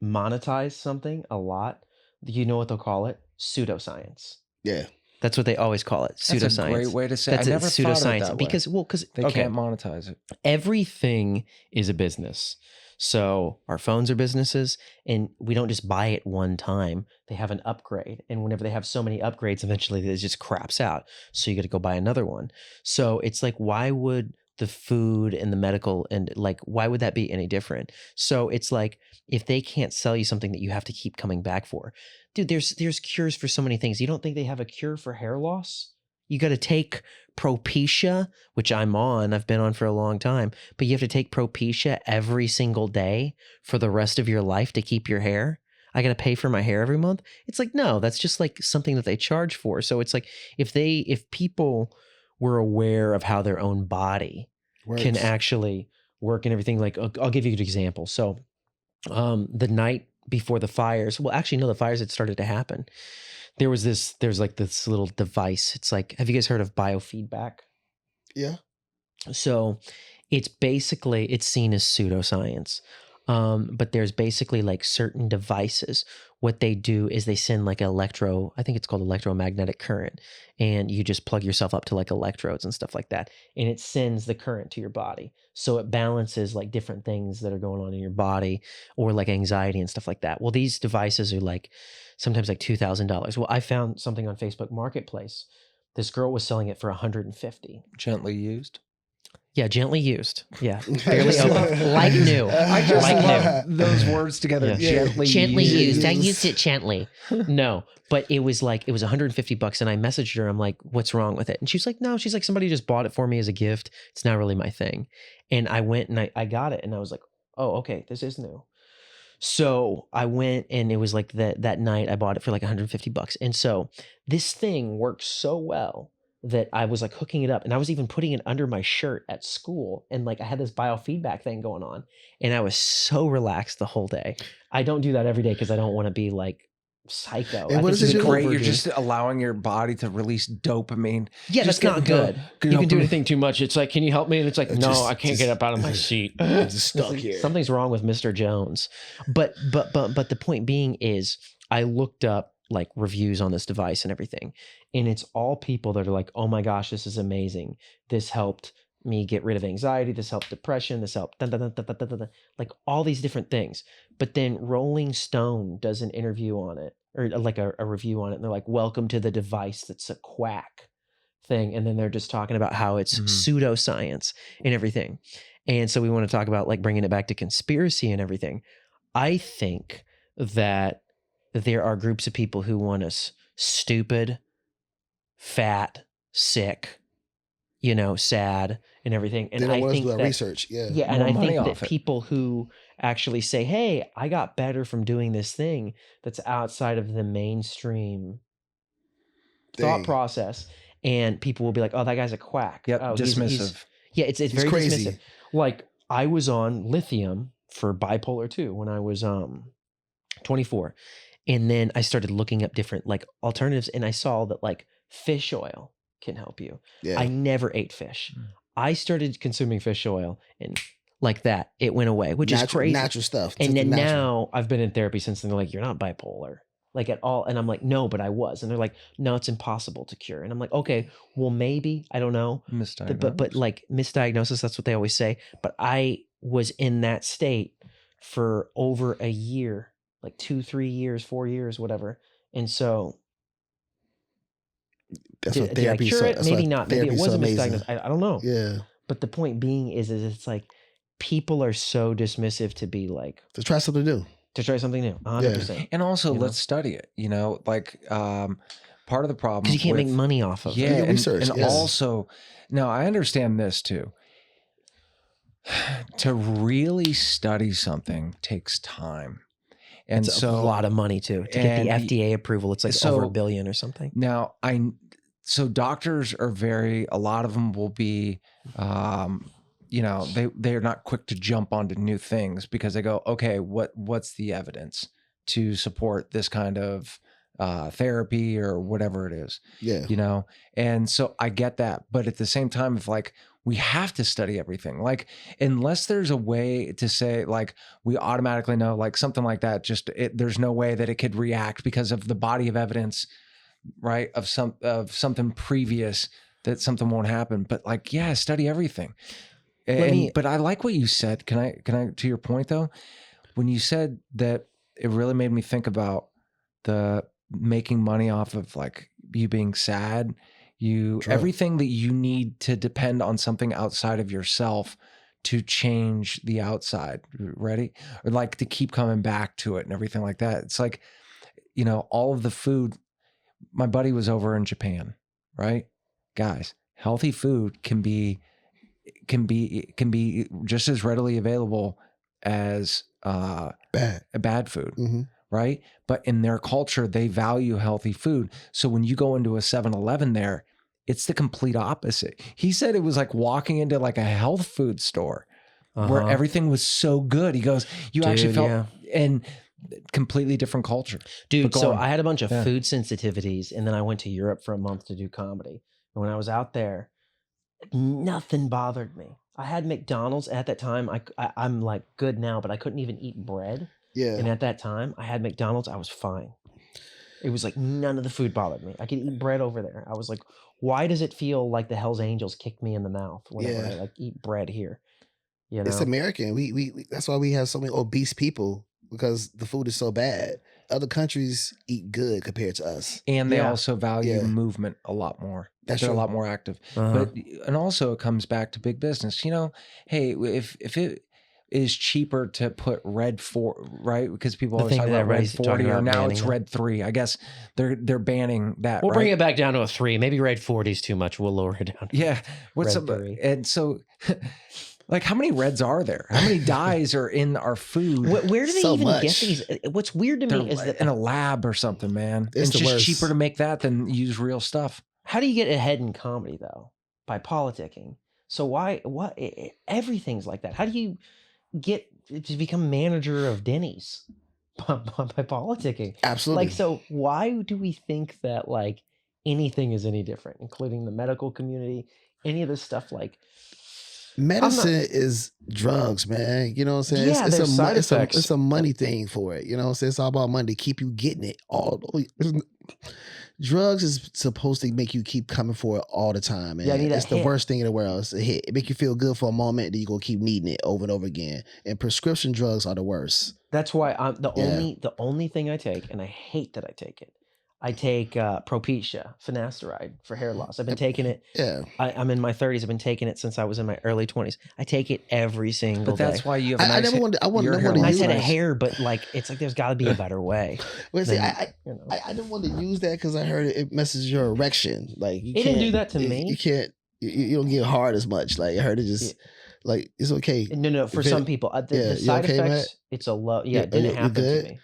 monetize something a lot, you know what they'll call it? Pseudoscience. Yeah. That's what they always call it. Pseudoscience. That's a great way to say it. That's I never thought of it that way. because They can't monetize it. everything is a business. So our phones are businesses, and we don't just buy it one time. They have an upgrade, and whenever they have so many upgrades, eventually it just craps out. So you got to go buy another one. So it's like, why would the food and the medical and like, why would that be any different? So it's like, if they can't sell you something that you have to keep coming back for, dude, there's cures for so many things. You don't think they have a cure for hair loss? You got to take Propecia, which I've been on for a long time, but you have to take Propecia every single day for the rest of your life to keep your hair. I got to pay for my hair every month. It's like, no, that's just like something that they charge for. So it's like, if people were aware of how their own body can actually work and everything, like I'll give you an example. So the night before the fires, well, actually, no, the fires had started to happen. There's like this little device. It's like, have you guys heard of biofeedback? Yeah. So it's seen as pseudoscience. But there's basically like certain devices. What they do is they send like I think it's called electromagnetic current, and you just plug yourself up to like electrodes and stuff like that. And it sends the current to your body. So it balances like different things that are going on in your body, or like anxiety and stuff like that. Well, these devices are like sometimes like $2,000. Well, I found something on Facebook Marketplace. This girl was selling it for $150. Gently used. Yeah, gently used. Yeah, barely open, like new. I just like love new. those words together. Yeah. Gently used. I used it gently. No, but it was $150, and I messaged her. I'm like, "What's wrong with it?" And she's like, "No." She's like, "Somebody just bought it for me as a gift. It's not really my thing." And I went and I got it, and I was like, "Oh, okay, this is new." So I went, and it was like that night I bought it for like $150, and so this thing works so well that I was like hooking it up, and I was even putting it under my shirt at school, and like I had this biofeedback thing going on, and I was so relaxed the whole day. I don't do that every day because I don't want to be like psycho. And I what think is you it can Great. You're overdo- just allowing your body to release dopamine. yeah, just that's not get the- good. You can do anything too much. It's like, can you help me? And it's like, It no, just- I can't just- get up out of my seat. I'm just stuck It's like, here. Something's wrong with Mr. Jones. But the point being is, I looked up like reviews on this device and everything, and it's all people that are like, oh my gosh, this is amazing. This helped me get rid of anxiety. This helped depression. This helped like all these different things. But then Rolling Stone does an interview on it, or like a review on it, and they're like, welcome to the device that's a quack thing. And then they're just talking about how it's pseudoscience and everything. And so we want to talk about like bringing it back to conspiracy and everything. I think that there are groups of people who want us stupid, fat, sick, sad and everything. And They don't I want us think to do that our research. Yeah. yeah, and More I money think off that it. people who actually say, "Hey, I got better from doing this thing," that's outside of the mainstream thought Thing. process, and people will be like, "Oh, that guy's a quack." Yep. Oh, Dismissive. yeah, it's very crazy. dismissive. Like I was on lithium for bipolar 2 when I was 24, and then I started looking up different like alternatives, and I saw that like fish oil can help you. Yeah. I never ate fish. Mm. I started consuming fish oil, and like that, it went away, which is crazy. Natural stuff. And Just then the natural. now I've been in therapy since, and they're like, "You're not bipolar, like at all." And I'm like, "No, but I was." And they're like, "No, it's impossible to cure." And I'm like, "Okay, well, maybe, I don't know." Misdiagnosed. But like misdiagnosis, that's what they always say. But I was in that state for over a year, like 2, 3 years, 4 years, whatever. And so That's what did I therapy cure so, it? that's Maybe why not. Maybe it therapy's so wasn't amazing. misdiagnosed. I don't know. Yeah. But the point being is it's like people are so dismissive to be like, To try something new. to try something new, 100%. And also, You know? let's study it. Like part of the problem Because you can't make with- money off of Yeah, it. get research, and yes. also, now I understand this too. To really study something takes time, and It's so a lot of money too. To get the and FDA approval, it's like so- over $1 billion or something. now so doctors are a lot of them will be, they're not quick to jump onto new things because they go, okay, what's the evidence to support this kind of therapy or whatever it is, Yeah. you know? And so I get that. But at the same time, if like, we have to study everything, like, unless there's a way to say, like, we automatically know, like something like that, there's no way that it could react because of the body of evidence, right? Of something previous that something won't happen. But like, yeah, study everything. But I like what you said. Can I, to your point though, when you said that, it really made me think about the making money off of like you being sad, everything that you need to depend on something outside of yourself to change the outside, ready? Or like to keep coming back to it and everything like that. It's like, you know, all of the food, my buddy was over in Japan, right? Guys, healthy food can be just as readily available as bad food. Mm-hmm. Right? But in their culture, they value healthy food. So when you go into a 7-Eleven there, it's the complete opposite. He said it was like walking into like a health food store where everything was so good. He goes, you actually felt and completely different culture. Dude, so I had a bunch of food sensitivities, and then I went to Europe for a month to do comedy. And when I was out there, nothing bothered me. I had McDonald's at that time. I'm like good now, but I couldn't even eat bread. Yeah. And at that time, I had McDonald's. I was fine. It was like none of the food bothered me. I could eat bread over there. I was like, why does it feel like the Hells Angels kicked me in the mouth whenever I like eat bread here? You know? It's American. We that's why we have so many obese people, because the food is so bad. Other countries eat good compared to us. And they also value movement a lot more. They're a lot more active. And also it comes back to big business. You know, hey, if it is cheaper to put red 4, right? Because people always talk about red 40, or now it's red 3. I guess they're banning that. We'll bring it back down to a 3. Maybe red 40 is too much. We'll lower it down. Yeah. And so, like, how many reds are there? How many dyes are in our food? Where do they even get these? What's weird to me is that in a lab or something, man. It's just cheaper to make that than use real stuff. How do you get ahead in comedy though? By politicking. So what? Everything's like that. How do you get to become manager of Denny's by politicking? Absolutely. Like, so why do we think that like anything is any different, including the medical community, any of this stuff? Like, medicine is drugs, man. You know what I'm saying? Yeah, there's side effects. It's a money thing for it. You know what I'm saying? It's all about money to keep you getting it all. Drugs is supposed to make you keep coming for it all the time, man. It's the worst thing in the world. It's a hit. It make you feel good for a moment, then you go keep needing it over and over again. And prescription drugs are the worst. That's why the only thing I take, and I hate that I take it. I take Propecia, finasteride for hair loss. I've been taking it. Yeah. I'm in my 30s. I've been taking it since I was in my early 20s. I take it every single day. But that's why you have a nice I said hair, but like it's like there's got to be a better way. Well, see, I didn't want to use that because I heard it messes your erection. Like it didn't do that to me. You can't. You don't get hard as much. Like I heard it just. Like it's okay. No. For some people, the side effects. Matt? It's a low. Yeah, it didn't happen to me.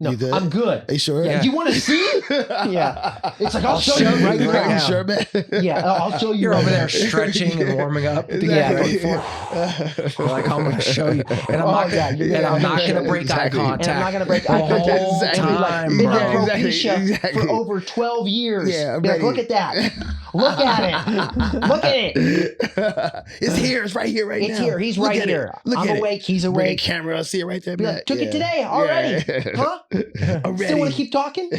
No, I'm good. Are you sure? Yeah. You want to see? Yeah. It's like, I'll show you right now. You sure, man? Yeah, I'll show you. You're over there stretching and warming up. Exactly. You're like, I'm going to show you. And I'm not going to break eye contact. And I'm not going to break eye contact. The whole time, been bro. on Propecia for over 12 years. Yeah, like, look at that. Look at it. Look at it. It's here. It's right here, It's here. He's right here. I'm awake. He's awake. Bring a camera. I'll see it right there. Like, took it today already. Huh? I'm ready. Still want to keep talking?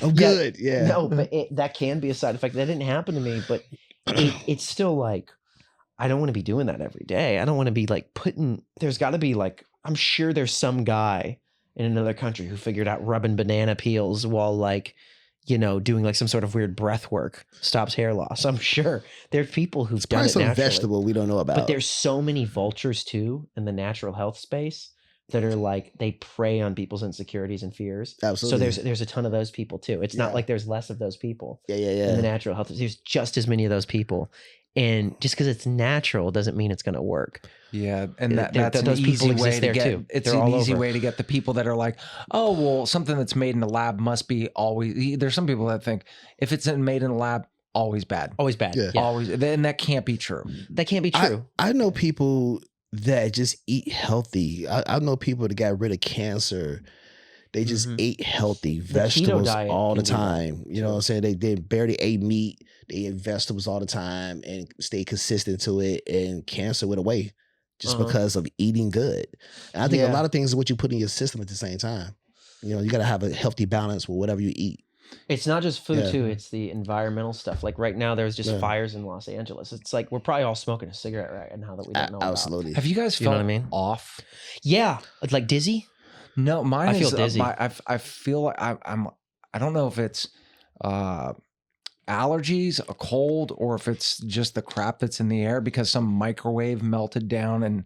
I'm good. Yeah. No, but that can be a side effect. That didn't happen to me, but it's still like, I don't want to be doing that every day. I don't want to be like there's got to be like, I'm sure there's some guy in another country who figured out rubbing banana peels while like, you know, doing like some sort of weird breath work stops hair loss. I'm sure there's people who've done it some naturally. Vegetable we don't know about. But there's so many vultures too in the natural health space that are like, they prey on people's insecurities and fears. Absolutely. So there's a ton of those people too. It's not like there's less of those people. Yeah. In the natural health, there's just as many of those people. And just because it's natural doesn't mean it's going to work. Yeah, and that's an easy way to get. It's an easy way to get the people that are like, oh, well, something that's made in a lab must be always. There's some people that think if it's made in a lab, always bad. Always bad. Yeah. Always. Then that can't be true. That can't be true. I know people that just eat healthy. I know people that got rid of cancer They just Mhm. ate healthy keto vegetables diet all the can do that, time. You know what I'm too. saying? They barely ate meat. They ate vegetables all the time and stayed consistent to it, and cancer went away just Uh-huh. because of eating good. And I think a Yeah. lot of things is what you put in your system at the same time. You know, you got to have a healthy balance with whatever you eat. It's not just food Yeah. too, it's the environmental stuff. Like right now there's just Yeah. fires in Los Angeles. It's like we're probably all smoking a cigarette right now that we don't know about. Absolutely. Have you guys You know felt what I mean? off? Yeah. It's like dizzy. No, mine I is feel dizzy. I feel like I don't know if it's allergies, a cold, or if it's just the crap that's in the air because some microwave melted down in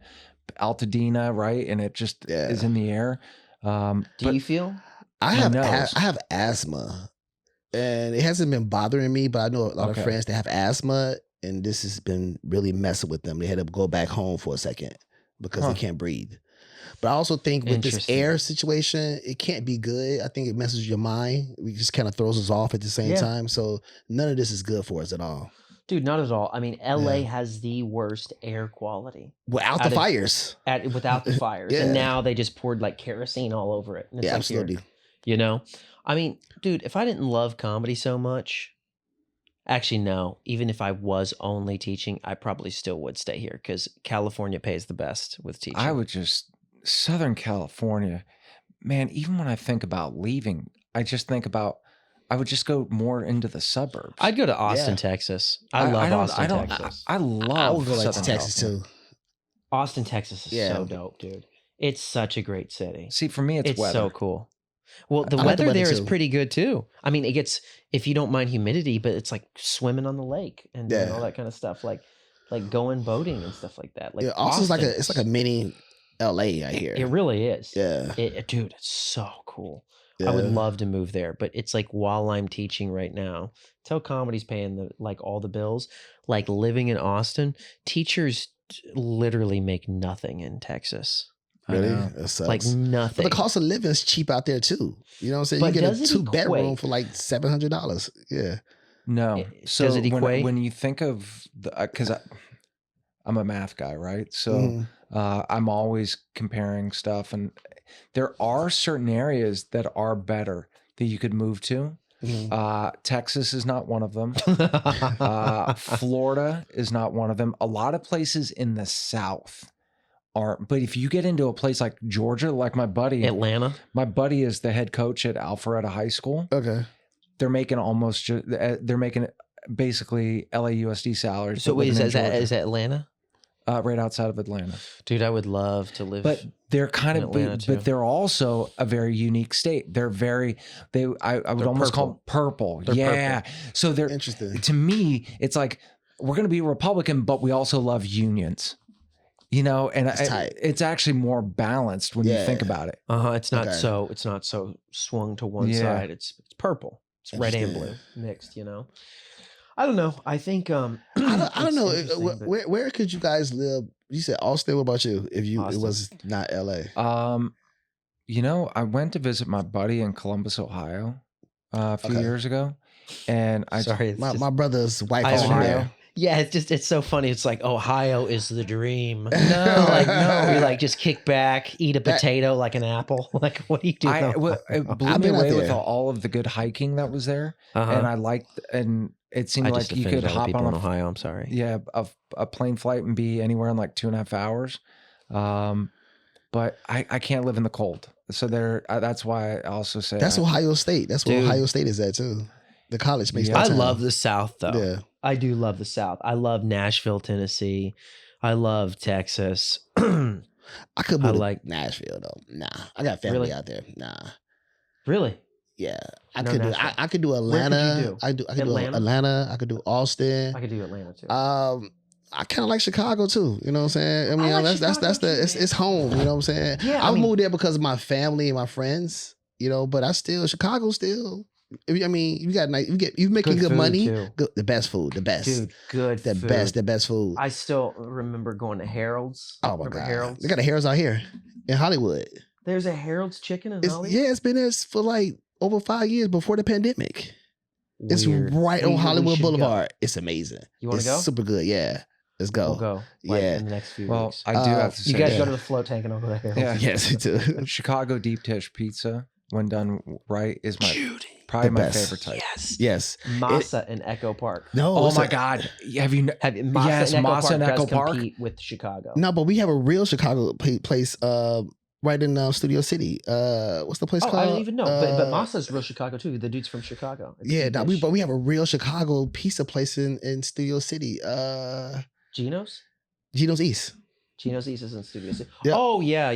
Altadena, right? And it just is in the air. Do But you feel? I My have nose. I have asthma, and it hasn't been bothering me, but I know a lot of Okay. friends that have asthma, and this has been really messing with them. They had to go back home for a second because Huh. they can't breathe. But I also think with this Interesting. air situation, it can't be good. I think it messes with your mind. It just kind of throws us off at the same Yeah. time. So none of this is good for us at all. Dude, not at all. I mean, LA Yeah. has the worst air quality Without Out the of- fires. without the fires. Yeah. And now they just poured like kerosene all over it. And it's Yeah, like here, absolutely. you know? I mean, dude, if I didn't love comedy so much, actually, no. Even if I was only teaching, I probably still would stay here because California pays the best with teaching. I would just Southern California, man. Even when I think about leaving, I just think about I would just go more into the suburbs. I'd go to Austin, Yeah. Texas. I love Austin, Texas. I love. I would go like to Southern Texas California. too. Austin, Texas is Yeah. so dope, dude. It's such a great city. See, for me, it's weather. so cool. Well, the I like the weather weather there is too. pretty good too. I mean, it gets if you don't mind humidity, but it's like swimming on the lake and doing Yeah. all that kind of stuff, like going boating and stuff like that. Like Yeah, Austin's like Austin it's like a mini LA, I hear. It really is. Yeah. Dude, it's so cool. I would Yeah. love to move there, but it's like while I'm teaching right now, till comedy's paying all the bills. Like living in Austin, teachers literally make nothing in Texas. I Really? know. That sucks. Like But nothing. the cost of living is cheap out there too. You know what I'm saying? But you get does a it 2-bedroom equate? for like $700. Yeah. No. Does So it equate? when you think of the because I'm a math guy, right? So Mhm. I'm always comparing stuff, and there are certain areas that are better that you could move to. Mhm. Texas is not one of them. Florida is not one of them. A lot of places in the South are, but if you get into a place like Georgia, like my buddy is the head coach at Alpharetta High School. Okay. They're making they're making basically LAUSD salaries. So but wait, living in is that Georgia, Atlanta? right outside of Atlanta? Dude, I would love to live. But they're kind in of, Atlanta, too. but they're also a very unique state. They're very, I would They're almost call them purple. They're Yeah. So they're, Interesting. to me, it's like, we're going to be Republican, but we also love unions, you know, and It's tight. it's actually more balanced when you think Yeah. about it. it's not Okay. it's not so swung to one Yeah. side. It's purple. It's red and blue Interesting. mixed, you know. I don't know. I think I don't know. interesting, but- Where could you guys live? You said Austin. What about you? If you Austin. it was not LA. You know, I went to visit my buddy in Columbus, Ohio, a few Okay. years ago, and Sorry, it's My, just- my brother's wife I is from Ohio. there. Yeah, it's so funny. It's like Ohio is the dream. No, like no. we like just kick back, eat a That- potato like an apple. Like what do you do? It blew I've me been out away with there. all of the good hiking that was there, Uh-huh. and I liked, and it seemed I like just you offended could all the hop people on in a Ohio. I'm sorry. yeah a plane flight and be anywhere in like 2.5 hours. But I can't live in the cold, so that's why I also say That's Ohio State. That's where Dude. Ohio State is at too. The college based. Yeah. I downtown. love the South though. Yeah. I do love the South. I love Nashville, Tennessee. I love Texas. I could move I to like- Nashville though. Nah, I got family Really? out there. Nah. Really? Yeah, I No could do. Nashville. I could do could you Atlanta. do? I could do Atlanta? Atlanta. I could do Austin. I could do Atlanta too. I kind of like Chicago too. You know what I'm saying? I mean, like that's Chicago the too, it's man. home. You know what I'm saying? Yeah, I I mean- moved there because of my family and my friends. You know, but Chicago still. I mean, you got nice. You making good food, money. too. Good, the best food. The best. Dude, good the food. best food. I still remember going to Harold's. Oh my Remember god, Harold's? they got a Harold's out here in Hollywood. There's a Harold's chicken in Hollywood. Yeah, it's been there for like over 5 years before the pandemic. It's Weird. right We on Hollywood should go. Boulevard. It's amazing. You wanna It's go? Super good. Yeah, let's go. We'll go. Like, Yeah. in the next few Well, weeks. I do have to say, You guys yeah. go to the float tank and I'll go to Harold's. Yeah. Yes, me too. Chicago deep dish pizza when done right, is Judy. probably The my best. favorite type. Yes. Yes. Masa in Echo Park. No. Oh it's my a- God! Have you? Have Masa Yes, in Echo Masa Park in does Echo Park. compete with Chicago. No, but we have a real Chicago place right in Studio City. What's the place Oh, called? I don't even know. But Masa's real Chicago too. The dude's from Chicago. It's Yeah, deep no, dish. but we have a real Chicago pizza place in Studio City. Gino's? Gino's East. Gino's East is in Studio City. Yeah. Oh yeah.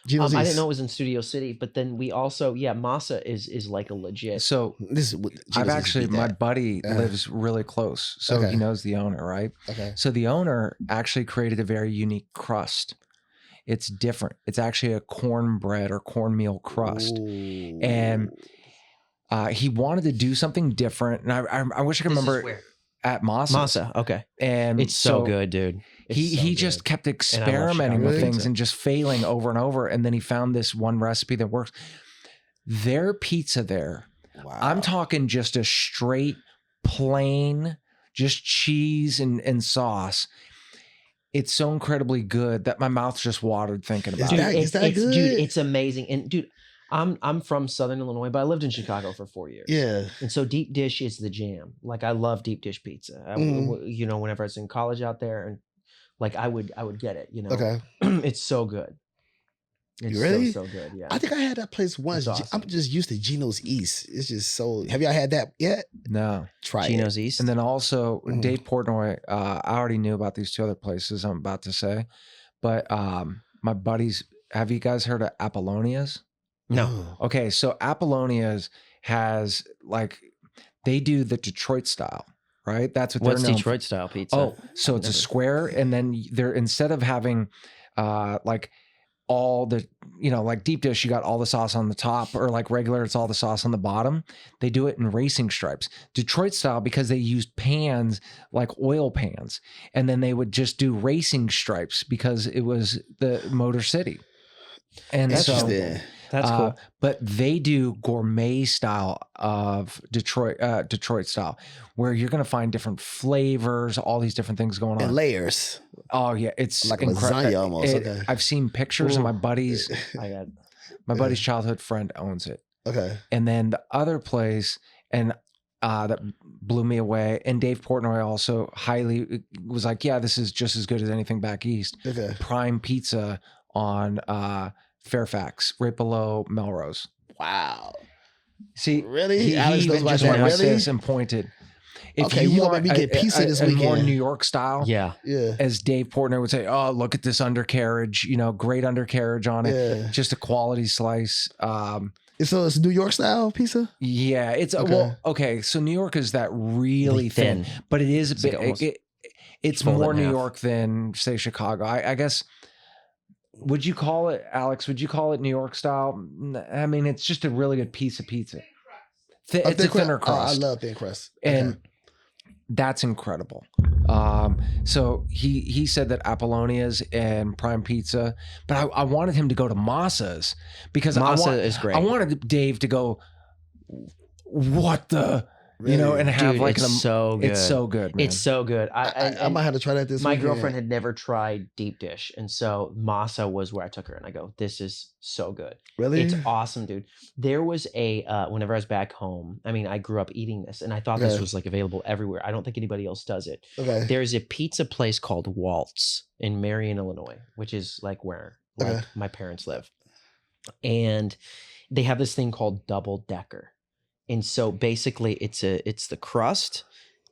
Gino's East. I didn't know it was in Studio City, but then we also Masa is like a legit. So This is what Gino's I've East actually, beat my that. buddy lives really close, so Okay. he knows the owner, right? Okay. So the owner actually created a very unique crust. It's different. It's actually a cornbread or cornmeal crust. Ooh. And he wanted to do something different, and I wish I could remember at Masa. Masa. Okay. And It's so good, dude. It's He so he good. just kept And I love experimenting Chicago with things pizza. and just failing over and over, and then he found this one recipe that works. Their pizza there, Wow. I'm talking just a straight plain, just cheese and sauce. It's so incredibly good that my mouth just watered thinking about Dude, it. is that good? Dude, it's amazing. And dude, I'm from Southern Illinois, but I lived in Chicago for 4 years. Yeah. And so deep dish is the jam. Like I love deep dish pizza. You know, whenever I was in college out there, and like I would get it. You know, Okay. it's so good. It's really? so good. Yeah. I think I had that place once. awesome. I'm just used to Gino's East. It's just so. Have y'all had that yet? No. Try Gino's East. And then also Mhm. Dave Portnoy, I already knew about these two other places I'm about to say, but my buddies, have you guys heard of Apollonia's? it. No. Okay, so Apollonia's has like, they do the Detroit style, right? That's what What's they're known for. Detroit style pizza? Oh, so it's a Never. square, and then they're, instead of having like all the, you know, like deep dish, you got all the sauce on the top, or like regular, it's all the sauce on the bottom. They do it in racing stripes. Detroit style, because they used pans like oil pans, and then they would just do racing stripes because it was the Motor City. And so Interesting. That's cool. but they do gourmet style of Detroit style, where you're going to find different flavors, all these different things going on. And layers. Oh yeah, it's Like a incredible. lasagna almost, okay. I've seen pictures, and Ooh. my buddy's I got childhood friend owns it. Okay. And then the other place, and that blew me away. And Dave Portnoy also highly was like, yeah, this is just as good as anything back east. Okay. Prime Pizza on Fairfax, right below Melrose. Wow. See, Really? he Alex knows even about just that. went like Really? this and pointed. If Okay, you gonna make me get pizza this a more weekend. New York style, yeah. Yeah. as Dave Portnoy would say, oh, look at this undercarriage, you know, great undercarriage on it. Yeah. Just a quality slice. So it's New York style pizza? Yeah, it's Okay. well, okay. So New York is that really thin, but it is a It's like bit. almost It's fold it more in New half. York than say Chicago. I guess. Would you call it, Alex? Would you call it New York style? I mean, it's just a really good piece of pizza. It's a thinner crust. I love thin crust. And that's incredible. So he said that Apollonia's and Prime Pizza, but I wanted him to go to Masa's because Masa is great. I wanted Dave to go, what the, you know, and have Dude, like it's so good. it's so good, man. It's so good. I might have to try that this my weekend. girlfriend had never tried deep dish, and so Masa was where I took her, and I go, "This is so good. Really? It's awesome, dude." There was a whenever I was back home. I mean, I grew up eating this, and I thought this Okay. was like available everywhere. I don't think anybody else does it. Okay. There's a pizza place called Waltz in Marion, Illinois, which is like where Okay. my parents live, and they have this thing called double decker. And so basically it's the crust,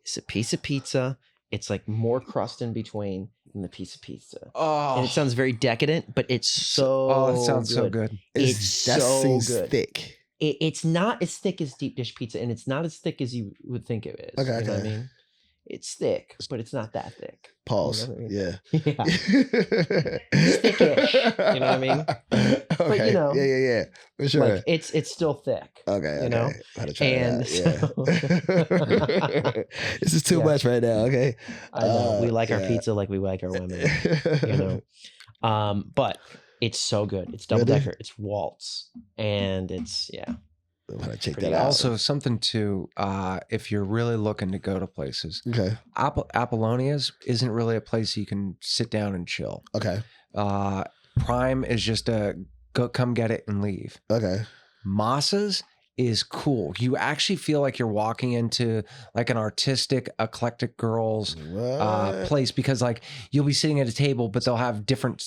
it's a piece of pizza, it's like more crust in between and the piece of pizza. oh, And it sounds very decadent, but it's so it sounds so good. It's that so seems good. thick. It's not as thick as deep dish pizza, and it's not as thick as you would think it is. Okay, You know what I okay. mean? It's thick, but it's not that thick. Pause. You know what I mean? Yeah. Yeah. Thickish, you know what I mean? Okay. you know, yeah. For sure. Like it's still thick. Okay, you know? How to try And that. Yeah. This is too Yeah. much right now. Okay. I know. We like our yeah. pizza like we like our women. You know. But it's so good. It's double Really? decker. It's Waltz, and it's I'm gonna check Pretty that out. Also, something to if you're really looking to go to places, Okay. Apollonia's isn't really a place you can sit down and chill. Okay. Prime is just a go, come get it and leave. Okay. Massa's is cool. You actually feel like you're walking into like an artistic, eclectic girls What? place, because like you'll be sitting at a table, but they'll have different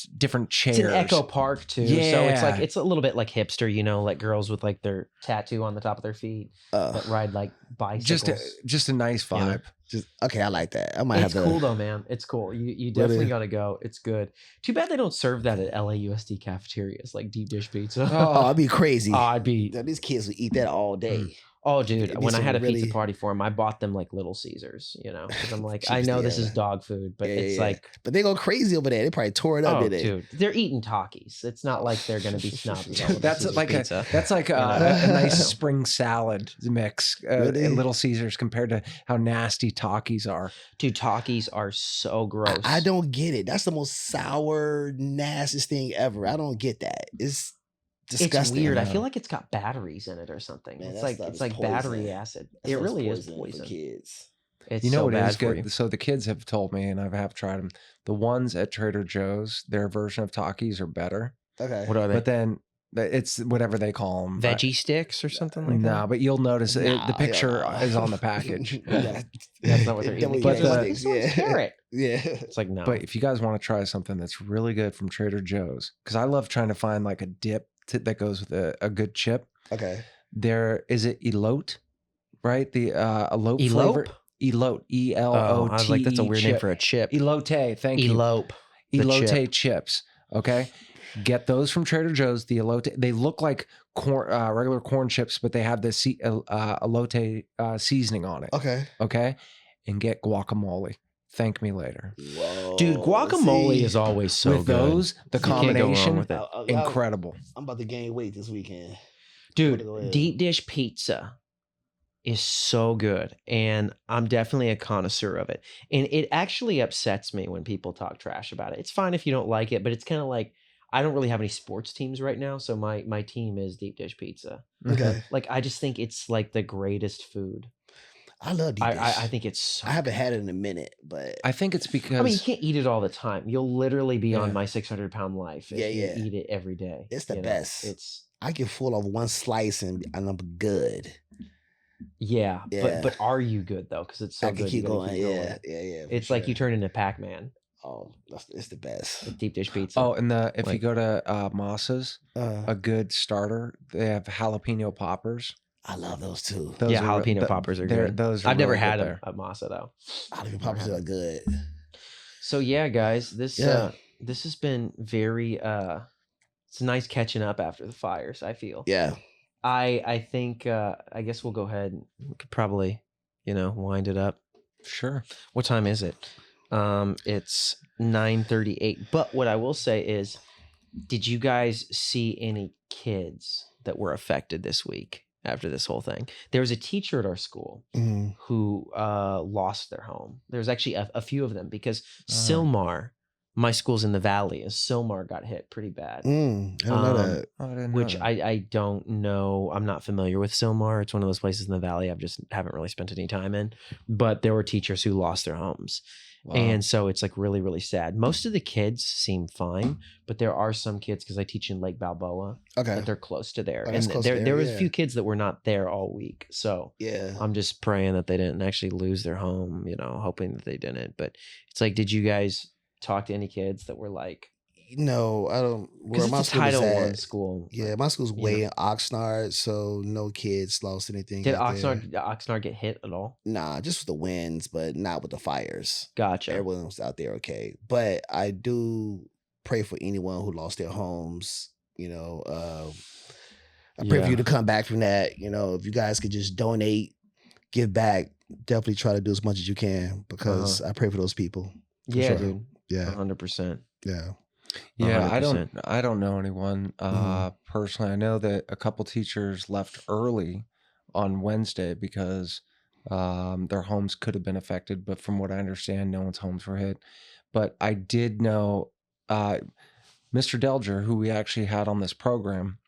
chairs. It's an Echo Park too, so it's like Yeah. it's a little bit like hipster, you know, like girls with like their tattoo on the top of their feet that ride like bicycles. Just a nice You know? vibe. Just okay. I like that. I might It's have to. cool though, man. It's cool. You What definitely is- got to go. It's good. Too bad they don't serve that at LAUSD cafeterias, like deep dish pizza. Oh, I'd be crazy. Oh, I'd be. Now, these kids would eat that all day. Oh, dude. It'd be When I some had a really- pizza party for them, I bought them like Little Caesars. You know, because I'm like, I Jeez, know this yeah. is dog food, but Yeah, it's yeah. like, But they go crazy over there. They probably tore it up. oh, didn't they? dude, they're eating Takis. It's not like they're gonna be snobby. about That's Caesar like pizza. a know? nice spring salad mix Really? at Little Caesars compared to how nasty Takis are. Dude, Takis are so gross. I don't get it. That's the most sour, nastiest thing ever. I don't get that. It's disgusting. It's weird. I man. feel like it's got batteries in it or something. Man, it's that like stuff it's is like battery poison. acid. That It stuff's really is for poison. kids. It's You know so what bad is for good? you. So the kids have told me, and I have tried them. The ones at Trader Joe's, their version of Takis are better. Okay. What are they? But then it's whatever they call them. Veggie sticks or something like No, that? but you'll notice Nah, the picture hell no. is on the package. Yeah. That's not what they're That eating. what But you the- think, This one's carrot. Yeah. It's like no. But if you guys want to try something that's really good from Trader Joe's, because I love trying to find like a dip that goes with a good chip. Okay. There is it elote, right? The elote Elope? flavor. Elote, ELOTE. Oh, I was like, that's a weird name for a chip. elote. Thank you. Elope. the Elote chip. chips. Okay, get those from Trader Joe's. The elote, they look like corn, regular corn chips, but they have the elote seasoning on it. Okay. Okay, and get guacamole. Thank me later. Whoa. Dude, guacamole see? is always so with good. those, the You can't go wrong combination, with it. incredible. I'm about to gain weight this weekend. Dude, Go ahead. deep dish pizza is so good. And I'm definitely a connoisseur of it. And it actually upsets me when people talk trash about it. It's fine if you don't like it, but it's kind of like I don't really have any sports teams right now. So my team is deep dish pizza. Okay. Like I just think it's like the greatest food. I love deep dish. I think it's so I haven't had it in a minute, but I think it's because I mean, you can't eat it all the time. You'll literally be on Yeah. my 600-pound life if Yeah, you yeah. eat it every day. It's the you know? best. It's I get full of one slice and I'm good. yeah, Yeah. but are you good though? Because it's so I can good. you keep gotta going. keep Yeah, yeah. for It's like you sure. turn into Pac-Man Oh, it's the best. with deep dish pizza. oh, and if you Like- go to Moss's, a good starter, they have jalapeno poppers. I love those too. Those yeah, are re- jalapeno th- poppers are they're- good. Those are I've never really good had them there. at Masa though. Jalapeno poppers are good. So yeah, guys, this Yeah. this has been very it's nice catching up after the fires. I feel. Yeah. I think I guess we'll go ahead. We could probably wind it up. Sure. What time is it? It's 9:38. But what I will say is, did you guys see any kids that were affected this week after this whole thing? There was a teacher at our school Mhm. who lost their home. There's actually a few of them because Uh-huh. Sylmar, my school's in the valley, and Sylmar got hit pretty bad. I don't know that. Oh, I didn't know Which that. I don't know. I'm not familiar with Sylmar. It's one of those places in the valley I've just haven't really spent any time in. But there were teachers who lost their homes. Wow. And so it's like really, really sad. Most of the kids seem fine, but there are some kids, because I teach in Lake Balboa, Okay. that they're close to there. Oh, And that's close to there there, was a yeah. few kids that were not there all week. So Yeah. I'm just praying that they didn't actually lose their home, hoping that they didn't. But it's like, did you guys talk to any kids that were like, No, I don't. Where because my it's a school is Title I at, school. yeah, my school's you way know. in Oxnard, so no kids lost anything. Did out there. Oxnard get hit at all? Nah, just with the winds, but not with the fires. Gotcha. Everyone was out there okay. But I do pray for anyone who lost their homes. I pray for Yeah. you to come back from that. If you guys could just donate, give back, definitely try to do as much as you can because I pray for those people. For Yeah, sure. dude. Yeah, 100%. yeah. Yeah, I 100%. don't know anyone personally. I know that a couple teachers left early on Wednesday because their homes could have been affected, but from what I understand, no one's homes were hit. But I did know Mr. Delger, who we actually had on this program.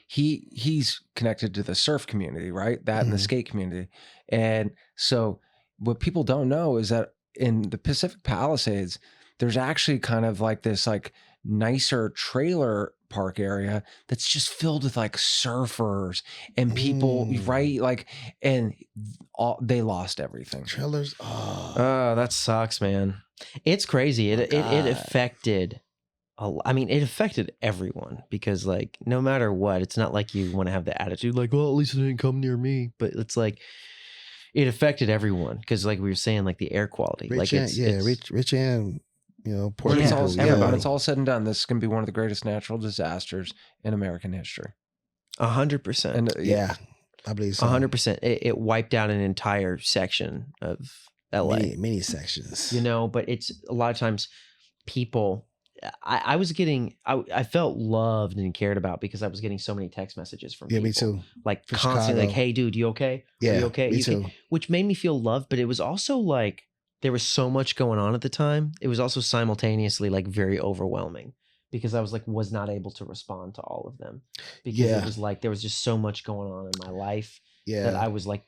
He's connected to the surf community, right? That and the Mhm. skate community. And so what people don't know is that in the Pacific Palisades, there's actually kind of like this like nicer trailer park area that's just filled with like surfers and people, right? Like, and they lost everything. Trailers. Oh, Oh, that sucks, man. It's crazy. It God. affected. I mean, it affected everyone because, like, no matter what, it's not like you want to have the attitude like, "Well, at least it didn't come near me." But it's like it affected everyone because, like we were saying, like the air quality, rich like and, it's rich and poor When Yeah, it's people. all, everybody. when it's all said and done, this is going to be one of the greatest natural disasters in American history. 100%. And Yeah, I believe so. 100%. It wiped out an entire section of LA. Many sections. You know, but it's a lot of times people. I was getting. I felt loved and cared about because I was getting so many text messages from Yeah, people. me too. Like From constantly, like, Chicago. "Hey, dude, you okay? Yeah, Are you okay? me You okay?" too. Which made me feel loved, but it was also like there was so much going on at the time. It was also simultaneously like very overwhelming because I was not able to respond to all of them because Yeah. it was like there was just so much going on in my life that Yeah, I was like,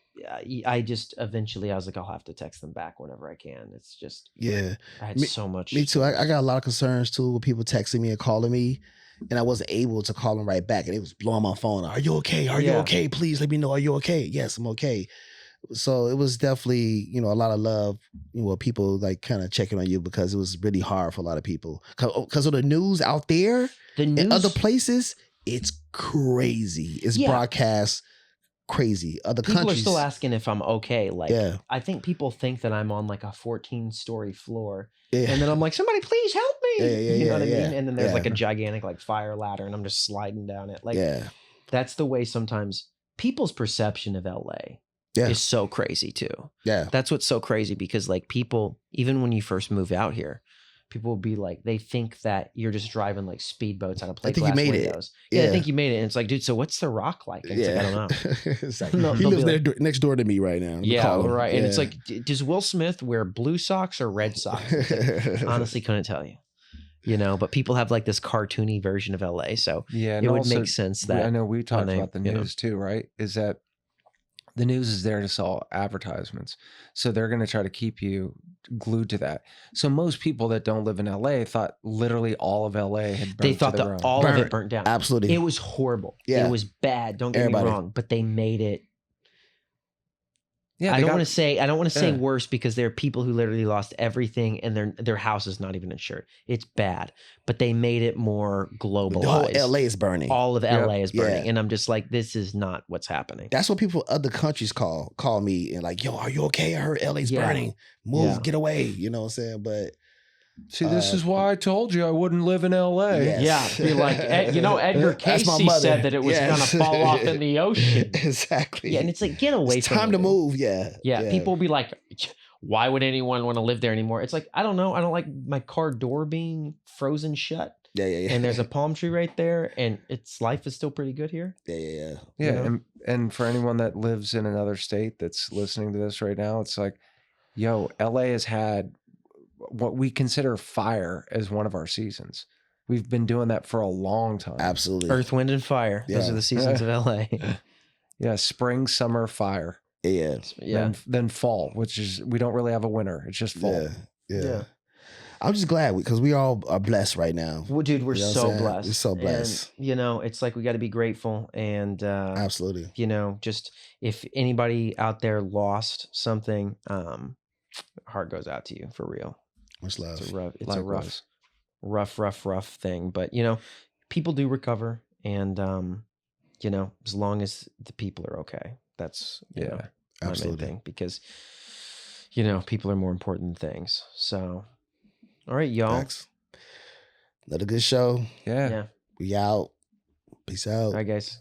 I just eventually I was like, I'll have to text them back whenever I can. It's just yeah. I had Me- so much. Me too. I got a lot of concerns too with people texting me and calling me, and I wasn't able to call them right back, and it was blowing my phone. Are you okay? Are you Yeah. okay? Please let me know. Are you okay? Yes, I'm okay. So it was definitely, a lot of love, people like kind of checking on you because it was really hard for a lot of people because of the news out there The news, and other places. It's crazy. It's Yeah. broadcast crazy. Other people countries are still asking if I'm okay. Like, Yeah. I think people think that I'm on like a 14-story floor, Yeah. and then I'm like, somebody please help me. Yeah, You know what I yeah, mean? And then there's yeah. like a gigantic like fire ladder, and I'm just sliding down it. Like, yeah. that's the way sometimes people's perception of LA Yeah. is so crazy too. Yeah. That's what's so crazy because like people, even when you first move out here, people will be like, they think that you're just driving like speedboats out of plate think you glass made it. windows. Yeah, Yeah. I think you made it. And it's like, dude, so what's The Rock like? And it's like, I don't know. It's like, No, he they'll lives be there next door to me right now. We Yeah, call him. right. And it's Yeah. like, does Will Smith wear blue socks or red socks? It's like, honestly, couldn't tell you. You know, but people have like this cartoony version of LA, so yeah, and it would also, make sense that I know we talked they- about the you know. news too, right? Is that the news is there to sell advertisements. So they're going to try to keep you glued to that. So most people that don't live in LA thought literally all of LA had burned they thought to the that ground. all of it Burnt. burnt down. Absolutely. It was horrible. Yeah. It was bad. Don't get Everybody. me wrong, but they made it. Yeah, I they don't got- want to say Yeah. worse because there are people who literally lost everything and their house is not even insured. It's bad, but they made it more the whole globalized. LA is burning. All of Yep. LA is burning, Yeah. and I'm just like, this is not what's happening. That's what people other countries call me and like, yo, are you okay? I heard LA's Yeah. burning. Move, Yeah. get away. You know what I'm saying? But See, this is why I told you I wouldn't live in LA. Yes. Yeah, be like, Edgar That's my Casey mother. said that it was Yes. gonna fall off in the ocean. Exactly. Yeah, and it's like, get away it's from time me, to dude. move. Yeah. Yeah, people will be like, why would anyone want to live there anymore? It's like, I don't know. I don't like my car door being frozen shut. Yeah, yeah, yeah. And there's a palm tree right there, and its life is still pretty good here. yeah, yeah, yeah. Yeah, You know? and for anyone that lives in another state that's listening to this right now, it's like, yo, LA has had what we consider fire as one of our seasons. We've been doing that for a long time. Absolutely. Earth, Wind, and Fire. Those Yeah. are the seasons of LA. Yeah, spring, summer, fire. Yeah. Yeah. Then fall, which is we don't really have a winter. It's just fall. Yeah. Yeah. Yeah. I'm just glad because we all are blessed right now. Well, dude, we're You know what I'm so saying? blessed. We're so blessed. And, you know, it's like we got to be grateful. And, Absolutely. you know, just if anybody out there lost something, heart goes out to you for real. Much love. It's a rough, Likewise. rough thing. But, you know, people do recover. And, you know, as long as the people are okay, that's, you know, my main Absolutely. thing. Because, you know, people are more important than things. So, all right, y'all. Facts. Another good show. Yeah. Yeah. We out. Peace out. All right, guys.